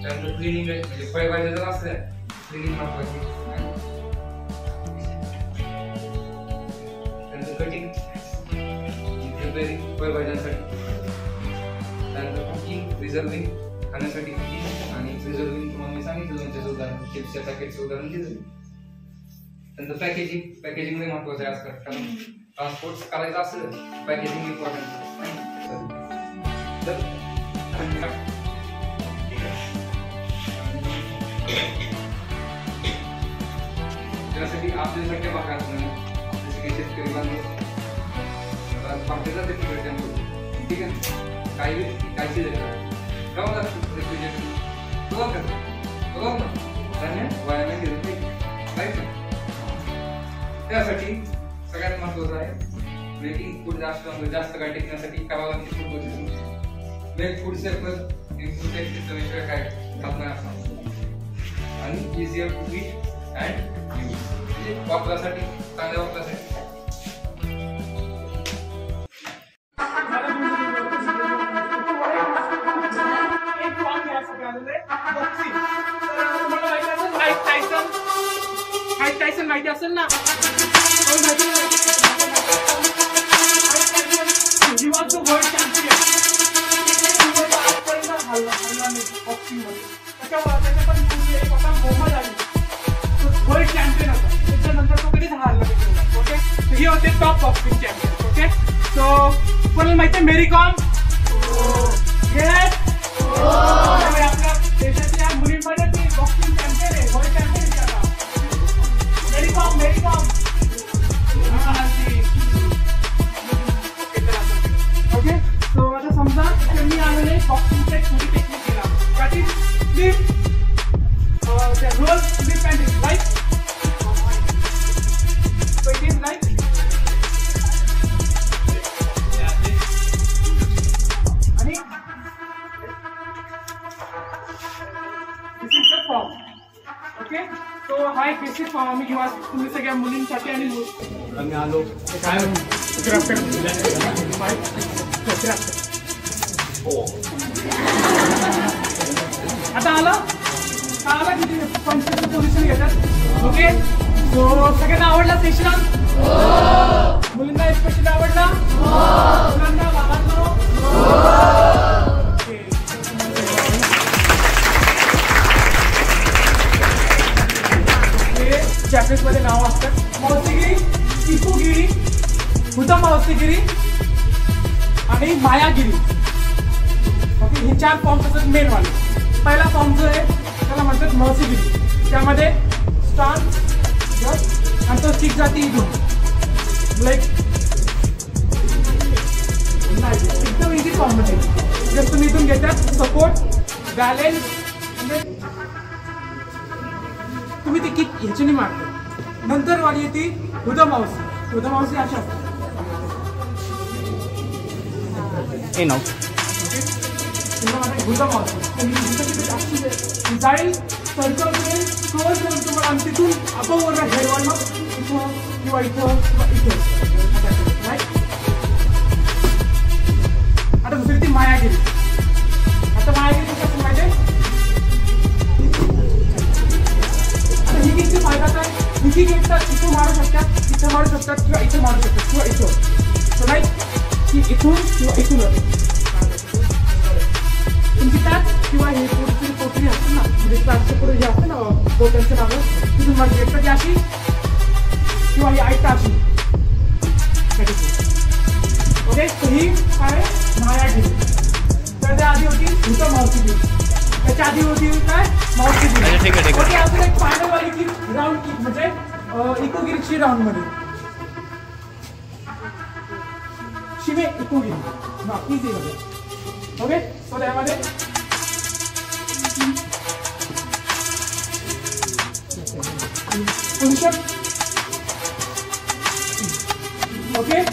त्यानंतर क्लिनिंग म्हणजे फळभाज्या जर असल्या क्लिनिंग महत्वाची. त्यानंतर कटिंग प्रिपेअरिंग फळभाज्यांसाठी. त्यानंतर कुकिंग, प्रिझर्विंग खाण्यासाठी कुकिंग आणि प्रिझर्विंग तुम्हाला मी सांगितलं तुमच्या उदाहरण चिप्सच्या पॅकेटचं उदाहरण दिलं. त्यानंतर पॅकेजिंग मध्ये महत्वाचं आहे आजकाल, कारण ट्रान्सपोर्ट करायचं असेल पॅकेजिंग इम्पॉर्टंट. त्यासाठी आपल्यासारख्या भागात जसे काही शेतकरी बांधव पाठले जाते तिकडे टेम्पो. ठीक आहे, काही कायची गावात असतं धान्य वायाला गेलं नाही. त्यासाठी सगळ्यात महत्वाचं आहे मेकिंग फूड. जास्त काळ टिकण्यासाठी करावं लागते food processing. Make food safer improve विषय काय स्थापना असणार आणि easier to eat and use. म्हणजे वापरासाठी चांगल्या वापरासाठी. माहिती असेल ना. He was the world champion. त्याच्या पण एक होता मोहम्मद अली, तो वर्ल्ड चॅम्पियन होता. त्याच्यानंतर तो कधीच हारला नाही. ओके, हे होते टॉप बॉक्सिंग चॅम्पियन. ओके, सो कोणाला माहिती आहे मेरी कॉम. आपल्या देशाची तुम्ही सगळ्या मुलींसाठी आणि आम्ही आलो काय आता आला किती 25 पोझिशन घेतात. ओके, सो सगळ्यांना आवडला सेशन? मुलींना स्पेशली आवडला? मुलांना, बाबांना? चॅप्टर्स मध्ये नाव असतात. मावशीगिरी, इकोगिरी, हुता मावशीगिरी आणि मायागिरी. ओके, हे 4 फॉर्म्स असतात मेन वाले. पहिला फॉर्म जो आहे त्याला म्हणतात मावशीगिरी. त्यामध्ये स्टार्ट आणि तो स्टिक जाते इथून लाईक एकदम इझी फॉर्म मध्ये. जर तुम्ही इथून घेतात सपोर्ट, बॅलेन्स, तुम्ही ती किक ह्याच्याने मारता. नंतर वाली येते हुदा मावशी. हुदा मावशी अशा असतात. हुदा मावशी जाईल सर्कल करेल, क्लोज करून तुम्हाला आणि तिथून अपोवर हेडवाला इथं किंवा इथं किंवा इथं. आता दुसरी ती मायागिरी. आता मायागिरी कसं माहिती? आता ही किती फायदा काय? ही किक एकतर इथून मारू शकतात, इथं मारू शकतात किंवा इथं मारू शकतात किंवा इथं. सो नाही की इथून किंवा इथून होते तुमची टॅच किंवा हे पुढची पोटरी असते ना, म्हणजे टॅचच्या पुढे जे असते ना बोटांचे नावं, तिथून मारू शकतात अशी किंवा ही ऐकता अशी. ओके, तर ही काय मायागिरी. तर त्या आधी होती हुता मावशीगिरी, त्याच्या आधी होती काय मावशीगिरी. ओके, अजून एक फायनल वाली किक राऊंड किक म्हणजे इकोगिरीची राऊंड मध्ये शिवे इकोगिरी इझी मध्ये. ओके, सो त्यामध्ये पोझिशन. ओके,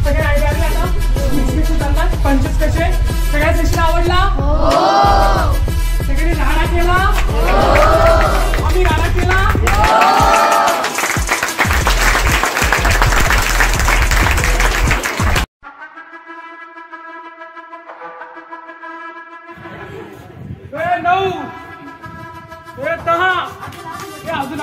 सगळे आयडिया आले आता. चालतात पंचेस कसे सगळ्या सेशन आवडला? सगळ्यांनी राडा केला? आम्ही राडा केला? अजून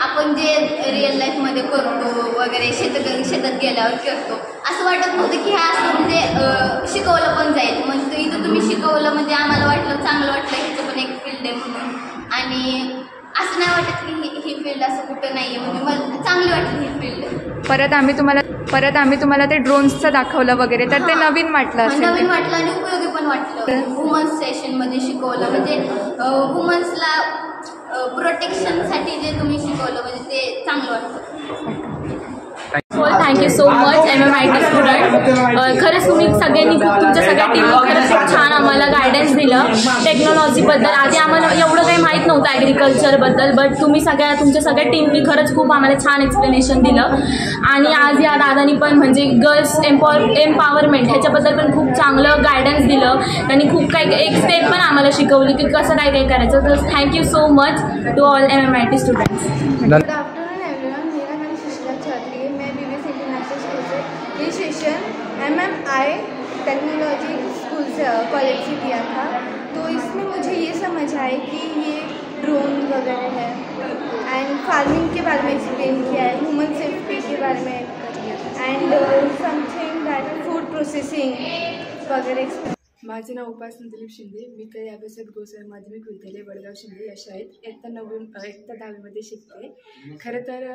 आपण जे रिअल लाईफमध्ये करतो वगैरे शेतात गेल्यावर करतो असं वाटत नव्हतं की ह्या असं म्हणजे शिकवलं पण जाईल. म्हणजे इथं तुम्ही शिकवलं म्हणजे आम्हाला वाटलं चांगलं वाटलं ह्याचं पण एक फील्ड आहे म्हणून. आणि असं नाही वाटत की ही फील्ड असं कुठं नाही आहे, म्हणजे मला चांगली वाटली ही फील्ड. परत आम्ही तुम्हाला ते ड्रोन्सचं दाखवलं वगैरे तर ते नवीन वाटलं नवीन वाटलं आणि उपयोगी पण वाटलं. वुमन्स सेशनमध्ये शिकवलं म्हणजे वुमन्सला प्रोटेक्शनसाठी जे तुम्ही शिकवलं म्हणजे ते चांगलं वाटतं. All thank you so much MMIT student. खरंच तुम्ही सगळ्यांनी तुमच्या सगळ्या टीमने खरंच खूप छान आम्हाला गायडन्स दिलं टेक्नॉलॉजीबद्दल. आधी आम्हाला एवढं काही माहीत नव्हतं ॲग्रिकल्चरबद्दल, बट तुम्ही तुमच्या सगळ्या टीमनी खरंच खूप आम्हाला छान एक्सप्लेनेशन दिलं. आणि आज या दादानी पण म्हणजे गर्ल्स एम्पॉवरमेंट ह्याच्याबद्दल पण खूप चांगलं गायडन्स दिलं. त्यांनी खूप काही एक स्टेप पण आम्हाला शिकवली की कसं काय काय करायचं. तर thank you so much to all MMIT students. Good afternoon everyone, मेरा नाम सुशीला चौधरी है. मैं BBS इंटरनेशनल स्कूल से ये सेशन MMI टेक्नोलॉजी स्कूल से कॉलेज से दिया था. तो इसमें मुझे ये समझ आए कि ये ड्रोन वगैरह है एंड फार्मिंग के बारे में एक्सप्लेन किया है, ह्यूमन सेफ्टी के बारे में and something that food processing वगैरह. माझे नाव उपासना दिलीप शिंदे. मी तर अभ्यासात गोसावी माध्यमिक विद्यालय वडगाव शिंदे या शाळेत इयत्ता 10वीमध्ये शिकते. खरं तर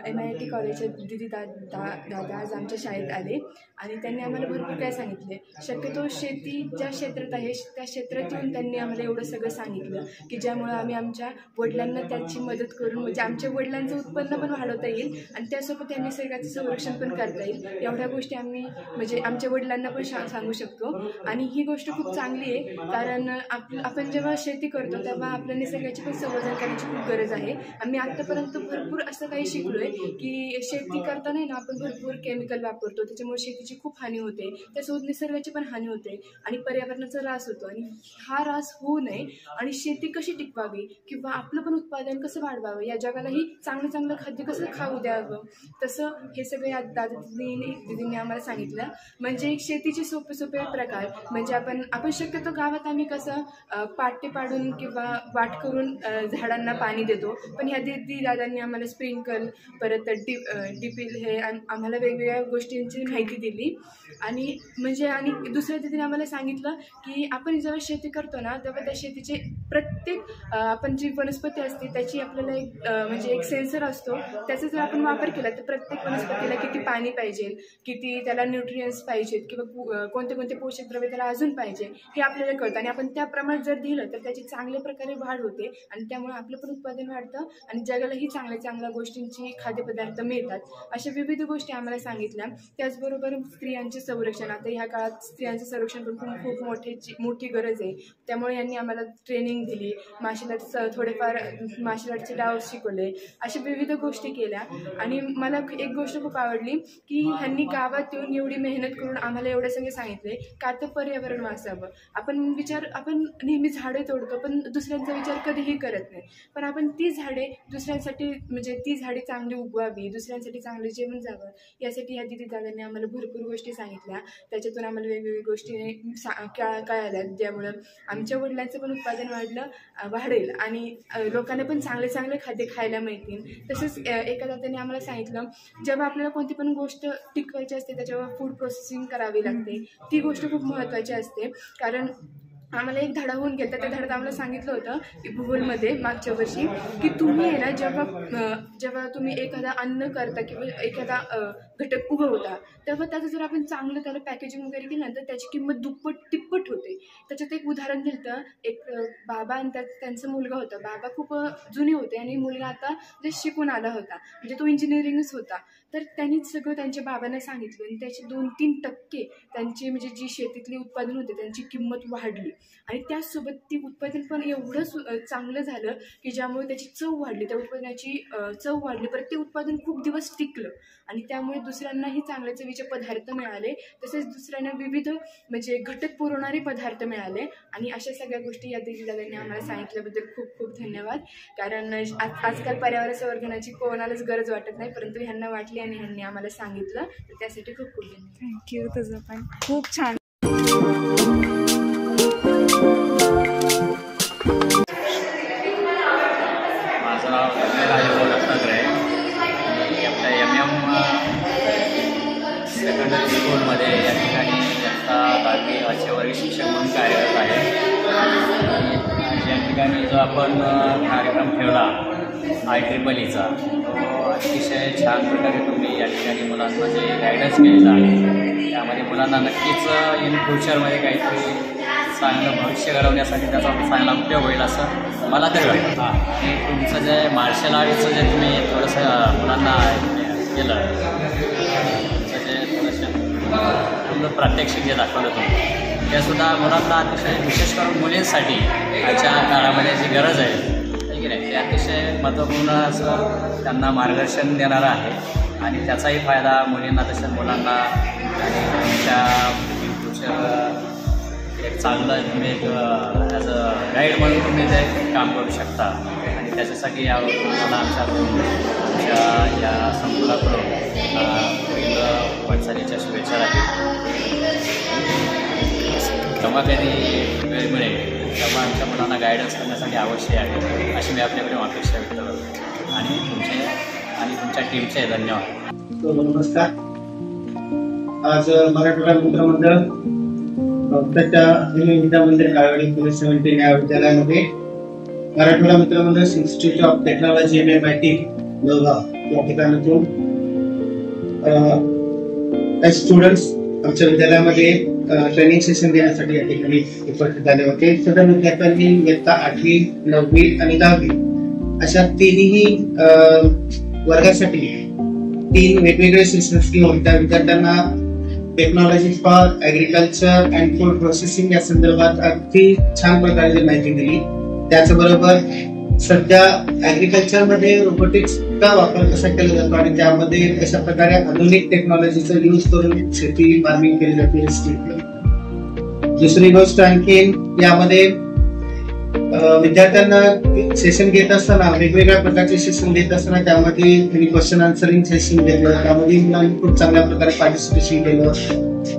MIT कॉलेजच्या दिदी दादा आज आमच्या शाळेत आले आणि त्यांनी आम्हाला भरपूर काय सांगितले. शक्यतो शेती ज्या क्षेत्रात आहे त्या क्षेत्रात येऊन त्यांनी आम्हाला एवढं सगळं सांगितलं की ज्यामुळं आम्ही आमच्या वडिलांना त्याची मदत करून म्हणजे आमच्या वडिलांचं उत्पन्न पण वाढवता येईल आणि त्यासोबत त्यांनी निसर्गाचं संरक्षण पण करता येईल. एवढ्या गोष्टी आम्ही म्हणजे आमच्या वडिलांना पण सांगू शकतो. आणि ही गोष्ट खूप चांगली आहे कारण आपण जेव्हा शेती करतो तेव्हा आपल्या निसर्गाची पण संवर्धन करण्याची खूप गरज आहे. आम्ही आत्तापर्यंत भरपूर असं काही शिकलो आहे की शेती करताना ना आपण भरपूर केमिकल वापरतो, त्याच्यामुळे शेतीची खूप हानी होते, त्यासोबत निसर्गाची पण हानी होते आणि पर्यावरणाचा ऱ्हास होतो. आणि हा ऱ्हास होऊ नये आणि शेती कशी टिकवावी किंवा आपलं पण उत्पादन कसं वाढवावं, या जगालाही चांगलं चांगलं खाद्य कसं खाऊ द्यावं, तसं हे सगळे दिदींनी आम्हाला सांगितलं. म्हणजे एक शेतीचे सोपे प्रकार म्हणजे आपण शक्यतो गावात आम्ही कसं पाटे पाडून किंवा वाट करून झाडांना पाणी देतो, पण ह्या दादांनी आम्हाला स्प्रिंकल परत डिपिल हे आम्हाला वेगवेगळ्या गोष्टींची माहिती दिली. आणि दुसऱ्या दिदीने आम्हाला सांगितलं की आपण जेव्हा शेती करतो ना तेव्हा त्या शेतीचे प्रत्येक आपण जी वनस्पती असते त्याची आपल्याला एक सेन्सर असतो, त्याचा जर आपण वापर केला तर प्रत्येक वनस्पतीला किती पाणी पाहिजे, किती त्याला न्यूट्रियन्स पाहिजेत किंवा कोणते कोणते पोषक द्रव्य त्याला अजून पाहिजे हे आपल्याला कळतं. आणि आपण त्याप्रमाणे जर दिलं तर त्याची चांगल्या प्रकारे वाढ होते आणि त्यामुळे आपलं पण उत्पादन वाढतं आणि जगालाही चांगल्या गोष्टींची खाद्यपदार्थ मिळतात. अशा विविध गोष्टी आम्हाला सांगितल्या. त्याचबरोबर स्त्रियांचे संरक्षण, आता ह्या काळात स्त्रियांचं संरक्षण पण खूप मोठी गरज आहे, त्यामुळे यांनी आम्हाला ट्रेनिंग दिली, मार्शल आर्टचे डाव शिकवले, अशा विविध गोष्टी केल्या. आणि मला एक गोष्ट खूप आवडली की ह्यांनी गावात येऊन एवढी मेहनत करून आम्हाला एवढे सगळे सांगितले का तर पर्यावरण वाचावं. आपण नेहमी झाडे तोडतो पण दुसऱ्यांचा विचार कधीही करत नाही, पण आपण ती झाडे दुसऱ्यांसाठी म्हणजे ती झाडे चांगली उगवावी, दुसऱ्यांसाठी चांगलं जेवण जावं, यासाठी ह्या दिदी दादांनी आम्हाला भरपूर गोष्टी सांगितल्या. त्याच्यातून आम्हाला वेगवेगळ्या गोष्टी कळाल्या ज्यामुळं आमच्या वडिलांचं पण उत्पादन वाढेल आणि लोकांना पण चांगले खाद्य खायला मिळतील. तसेच एका दादांनी आम्हाला सांगितलं जेव्हा आपल्याला कोणती पण गोष्ट टिकवायची असते त्याच्यावर फूड प्रोसेसिंग करावी लागते, ती गोष्ट खूप महत्त्वाची असते. कारण आम्हाला एक धडा होऊन गेला, त्या धड्यात आम्हाला सांगितलं होतं की भूगोलमध्ये मागच्या वर्षी की तुम्ही आहे ना जेव्हा तुम्ही एखादा अन्न करता किंवा एखादा घटक उगवता तेव्हा त्याचं जर आपण चांगलं त्याला पॅकेजिंग वगैरे केलं तर त्याची किंमत दुप्पट तिप्पट होते. त्याच्यात एक उदाहरण दिलं तर एक बाबा आणि त्यांचा मुलगा होता. बाबा खूप जुने होते आणि मुलगा आता जे शिकून आला होता म्हणजे तो इंजिनिअरिंगच होता. तर त्यांनीच सगळं त्यांच्या बाबांना सांगितलं आणि त्याचे 2-3% त्यांची म्हणजे जी शेतीतली उत्पादन होते त्यांची किंमत वाढली आणि त्याचसोबत ती उत्पादन पण एवढं चांगलं झालं की ज्यामुळे त्याची चव वाढली, त्या उत्पादनाची चव वाढली, परत ते उत्पादन खूप दिवस टिकलं आणि त्यामुळे दुसऱ्यांनाही चांगले चवीचे पदार्थ मिळाले. तसेच दुसऱ्यांना विविध म्हणजे घटक पुरवणारे पदार्थ मिळाले. आणि अशा सगळ्या गोष्टी या दादांनी आम्हाला सांगितल्याबद्दल खूप खूप धन्यवाद. कारण आजकाल पर्यावरण संवर्धनाची कोणालाच गरज वाटत नाही, परंतु ह्यांना वाटली आणि ह्यांनी आम्हाला सांगितलं, तर त्यासाठी खूप खूप धन्यवाद. थँक्यू. तुझं पण खूप छान. माझं नाव दत्तात्रय आहे. मी आपल्या सेकंडरी स्कूलमध्ये या ठिकाणी इयत्ता 10वी वर्ग शिक्षक म्हणून कार्यरत आहे. या ठिकाणी जो आपण कार्यक्रम ठेवला IEEEचा तो अतिशय छान प्रकारे तुम्ही या ठिकाणी मुलांना जे गायडन्स केलेलं आहे त्यामध्ये मुलांना नक्कीच इन फ्युचरमध्ये काहीतरी चांगलं भविष्य घडवण्यासाठी त्याचा चांगला उपयोग होईल असं मला तरी वाटतं. आणि तुमचं जे मार्शल आर्टचं जे तुम्ही थोडंसं मुलांना केलं समजा प्रात्यक्षिक जे दाखवलं तुम्ही ते सुद्धा मुलांना अतिशय विशेष करून मुलींसाठी आजच्या काळामध्ये जी गरज आहे की नाही ते अतिशय महत्त्वपूर्ण असं त्यांना मार्गदर्शन देणारं आहे आणि त्याचाही फायदा मुलींना तसेच मुलांना आणि त्यांच्या फ्युचर एक चांगलं तुम्ही एक ॲज अ गाईड म्हणून तुम्ही ते काम करू शकता आणि त्याच्यासाठी मला आमच्या या संकुलाकडून पुढील वाटचालीच्या शुभेच्छा राहील. तेव्हा कधी वेळ मिळेल तेव्हा आमच्या मुलांना गायडन्स करण्यासाठी आवश्यक आहे अशी मी आपल्याकडे अपेक्षा व्यक्त करतो आणि तुमच्या टीमचे धन्यवाद. नमस्कार. आज मराठवाडा मित्रमंडळ भक्ताच्या विद्या मंदिर काळवडी पोलीस 17 या विद्यालयामध्ये Marathwada Mitramandal institute of technology MMIT Lohgaon या ठिकाणातून स्टुडंट्स आमच्या विद्यालयामध्ये ट्रेनिंग सेशन देण्यासाठी या ठिकाणी उपस्थित झाले होते. सदर विद्यार्थ्यांनी इयत्ता 8वी 9वी आणि 10वी अशा तिन्ही वर्गासाठी 3 वेगवेगळे सेशन्स घेऊन त्या विद्यार्थ्यांना technology for agriculture and food processing या संदर्भात अगदी छान प्रकारे माहिती दिली. त्याचबरोबर सध्या ॲग्रिकल्चरमध्ये रोबोटिक्सचा वापर कसा केला जातो आणि त्यामध्ये कशा प्रकारे आधुनिक टेक्नॉलॉजीचा यूज करून शेती फार्मिंग केली जाते. दुसरी गोष्ट आणखीन यामध्ये विद्यार्थ्यांना सेशन घेत असताना वेगवेगळ्या प्रकारचे सेशन घेत असताना त्यामध्ये त्यांनी क्वेश्चन आन्सरिंग सेशन घेतलं. त्यामध्ये मुलांनी खूप चांगल्या प्रकारे पार्टिसिपेशन केलं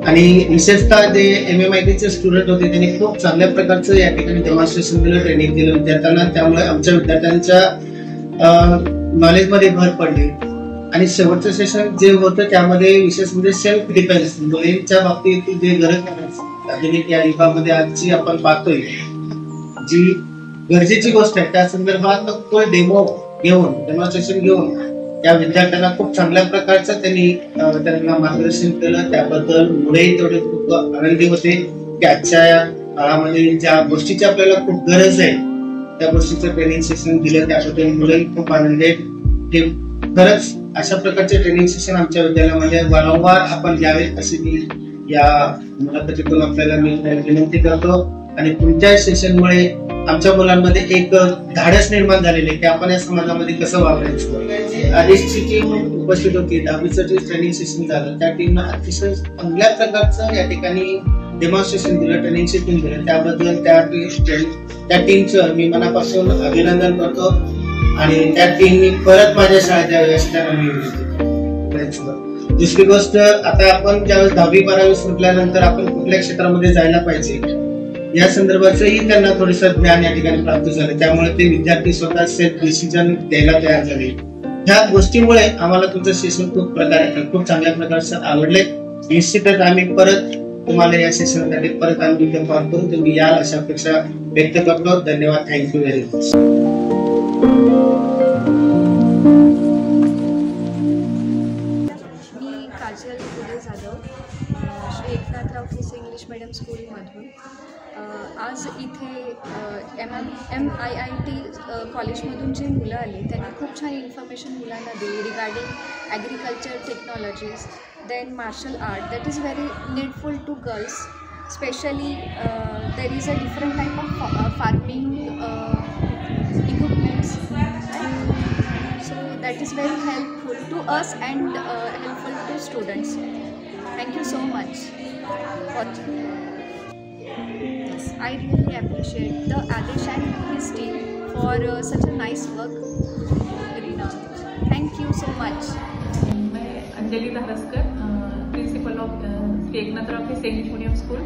आणि विशेषतः जे MMITचे स्टुडंट होते त्यांनी खूप चांगल्या प्रकारचं या ठिकाणी डेमॉन्स्ट्रेशन दिलं, ट्रेनिंग दिलं विद्यार्थ्यांना. त्यामुळे आमच्या विद्यार्थ्यांच्या नॉलेजमध्ये भर पडली. आणि शेवटचं सेशन जे होतं त्यामध्ये विशेष म्हणजे सेल्फ डिफेन्स मुलींच्या बाबतीत जे गरज आधुनिक या युगामध्ये आजची आपण पाहतोय जी गरजेची गोष्ट आहे त्या संदर्भात तो डेमॉन्स्ट्रेशन घेऊन या विद्यार्थ्यांना खूप चांगल्या प्रकारचं त्यांना मार्गदर्शन केलं. त्याबद्दल मुलेही तेवढे खूप आनंदी होते की आजच्या काळामध्ये ज्या गोष्टीची आपल्याला खूप गरज आहे त्या गोष्टीचं ट्रेनिंग सेशन दिलं त्याबद्दल मुलेही खूप आनंदी आहेत. खरंच अशा प्रकारचे ट्रेनिंग सेशन आमच्या विद्यालयामध्ये वारंवार आपण द्यावे अशी मी या मुलाखतीतून आपल्याला मी विनंती करतो. आणि तुमच्या सेशनमुळे आमच्या मुलांमध्ये एक धाडस निर्माण झालेले की आपण या समाजामध्ये कसं वावरायचं. आधीची टीम उपस्थित होती, 10वीचं जे ट्रेनिंग सेशन झालं त्या टीमनं अतिशय चांगल्या प्रकारचं या ठिकाणी डेमॉन्स्ट्रेशन दिलं, ट्रेनिंग सेशन दिलं. त्याबद्दल त्या टीमचं मी मनापासून अभिनंदन करतो आणि त्या टीमनी परत माझ्या शाळेत द्यावी अशी त्यांना मी. दुसरी गोष्ट आता आपण ज्यावेळेस 10वी 12वी संपल्यानंतर आपण कुठल्या क्षेत्रामध्ये जायला पाहिजे या संदर्भाचंही त्यांना थोडंसं ज्ञान या ठिकाणी प्राप्त झालं. त्यामुळे ते विद्यार्थी स्वतः सेल्फ डिसिजन द्यायला तयार झाले. ह्या गोष्टीमुळे आम्हाला तुमचं सेशन खूप चांगल्या प्रकारचं आवडले. निश्चितच आम्ही परत तुम्हाला या सेशनसाठी परत आम्ही कॉल करू, तुम्ही याल अशा अपेक्षा व्यक्त करतो. धन्यवाद. Thank you very much. मी काजल उदय जाधव श्री एकनाथराव केसे इंग्लिश मीडियम स्कूलमधून आज इथे MIT कॉलेजमधून जे मुलं आले त्यांनी खूप छान इन्फॉर्मेशन मुलांना दिली regarding agriculture technologies, then martial art that is very needful to girls specially. There is a different type of farming equipments so that is very helpful to us and helpful to students. Thank you so much. I really appreciate the Adesh and his team for such a nice work. Thank you so much. मैं Anjali Dharaskar, principal of Shri Eknathrao Kese English medium school.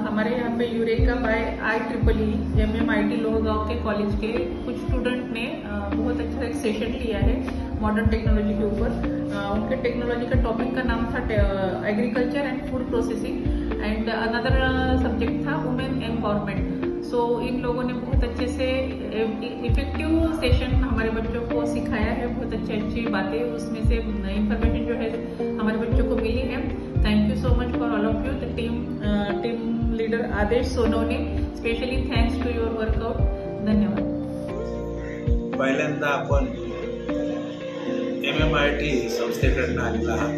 हमारे यहाँ पे eureka by IEEE MMIT Lohgaon के college के कुछ student ने बहुत अच्छा एक सेशन लिया है मॉडर्न टेक्नोलॉजी के ऊपर. उनके टेक्नोलॉजी का टॉपिक का नाम था agriculture and food processing and another subject था वुमेन एम्पावरमेंट. सो इन लोगों ने बहुत अच्छे से इफेक्टिव सेशन हमारे बच्चों को सिखाया है. बहुत अच्छी बातें उसमें से इंफॉर्मेशन जो है हमारे बच्चों को मिली है. Thank you so much for all of you. The team leader Aadesh Sonawane, specially thanks to your workout. धन्यवाद. पहिल्यांदा आपण MMIT संस्थेकडनं आलेला आहात.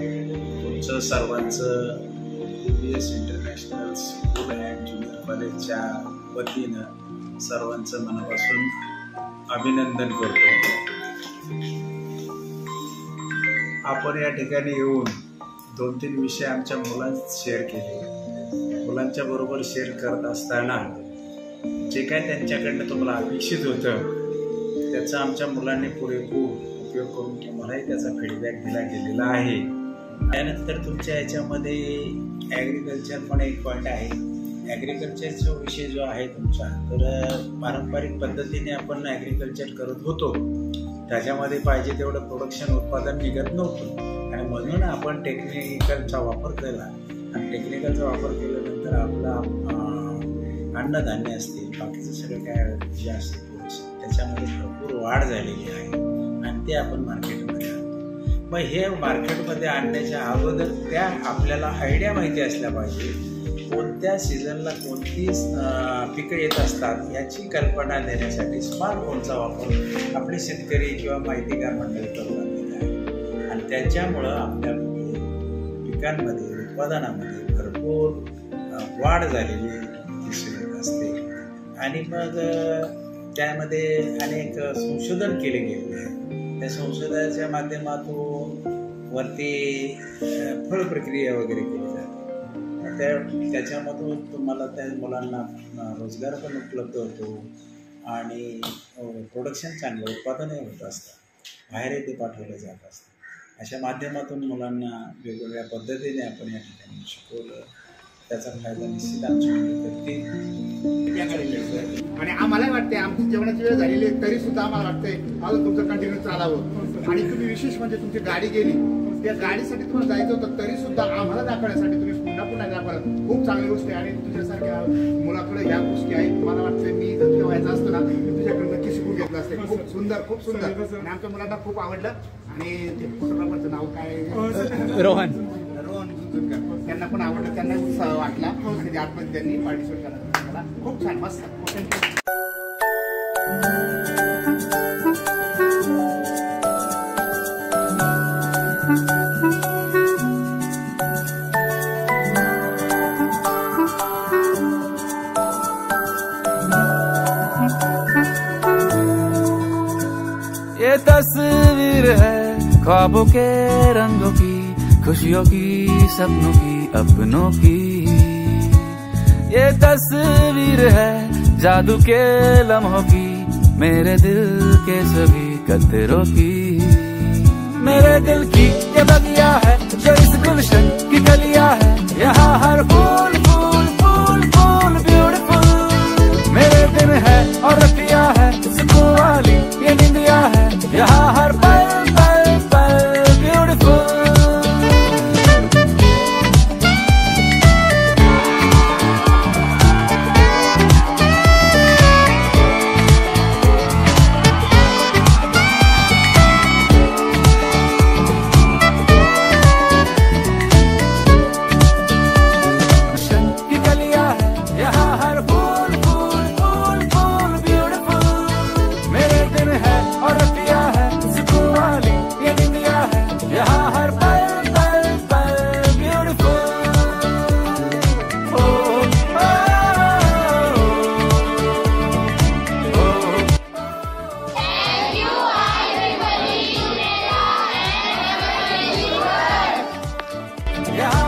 तुमचं सर्वांचं DBS international school and junior कॉलेजच्या वतीनं सर्वांचं मनापासून अभिनंदन करतो. आपण या ठिकाणी येऊन 2-3 विषय आमच्या मुलांना शेअर केले. मुलांच्या बरोबर शेअर करत असताना जे काय त्यांच्याकडनं तुम्हाला अपेक्षित होतं त्याचा आमच्या मुलांनी पुरेपूर उपयोग करून तुम्हालाही त्याचा फीडबॅक दिला गेलेला आहे. त्यानंतर तुमच्या याच्यामध्ये ॲग्रिकल्चर पण एक पॉईंट आहे. ॲग्रिकल्चरचा विषय जो आहे तुमचा, तर पारंपरिक पद्धतीने आपण ॲग्रिकल्चर करत होतो, त्याच्यामध्ये पाहिजे तेवढं प्रोडक्शन उत्पादन निघत नव्हतं आणि म्हणून आपण टेक्निकलचा वापर केला आणि टेक्निकलचा वापर केल्यानंतर आपला अन्नधान्य असते, बाकीचं सगळं काय जे असते त्याच्यामध्ये भरपूर वाढ झालेली आहे आणि ते आपण मार्केटमध्ये आणतो. मग हे मार्केटमध्ये आणण्याच्या अगोदर त्या आपल्याला आयडिया माहिती असल्या पाहिजे, कोणत्या सीझनला कोणती पिकं येत असतात याची कल्पना देण्यासाठी स्मार्टफोनचा वापर आपले शेतकरी किंवा माहितीगार मंडळी करू लागलेले आहे आणि त्याच्यामुळं आपल्या पिकांमध्ये उत्पादनामध्ये भरपूर वाढ झालेली दिसून असते. आणि मग त्यामध्ये अनेक संशोधन केले गेले आहे. त्या संशोधनाच्या माध्यमातून वरती फळ प्रक्रिया वगैरे केली जाते. त्याच्यामधून तुम्हाला त्या मुलांना रोजगार पण उपलब्ध होतो आणि प्रोडक्शन चांगलं उत्पादनही होत असतं, बाहेरही ते पाठवलं जात असतं. अशा माध्यमातून मुलांना वेगवेगळ्या पद्धतीने आपण या ठिकाणी शिकवलं, त्याचा फायदा निश्चित आमची मुले करतील. आणि आम्हालाही वाटते आमची जेवणाची वेळ झालेली आहे तरी सुद्धा आम्हाला वाटतंय अजून तुमचं कंटिन्यू चालावं. आणि तुम्ही विशेष म्हणजे तुमची गाडी गेली, त्या गाडीसाठी तुम्हाला जायचं होतं तरी सुद्धा आम्हाला दाखवण्यासाठी तुम्ही पुन्हा दाखवलं. खूप चांगली गोष्ट आहे आणि तुझ्यासारख्या मुलाकडे ह्या गोष्टी आहेत. मला वाटतं मी जर ठेवायचं असतं ना तुझ्याकडे नक्की शिकून घेतलं असतं. खूप सुंदर खूप सुंदर आणि आमच्या मुलांना खूप आवडलं. आणि ते फोटोग्राफरचं नाव काय? रोहन झुंझुनकर. त्यांना पण आवडलं, त्यांना उत्साह वाटला. त्याच्या आतमध्ये त्यांनी पार्टिसिपेट करायला खूप छान मस्त. ये तस्वीर है ख्वाबों के रंगों की, खुशियों की, सपनों की, अपनों की. ये तस्वीर है जादू के लम्हों की, मेरे दिल के सभी कतरों की. मेरे दिल की ये बगिया है जो इस गुलशन की गलियां है, यहाँ हर फूल फूल फूल फूल ब्यूटीफुल. मेरे दिन है और रतिया है, सुकून वाली ये निंदिया है, यहाँ हर पल पल पल ब्यूटीफुल. Yeah.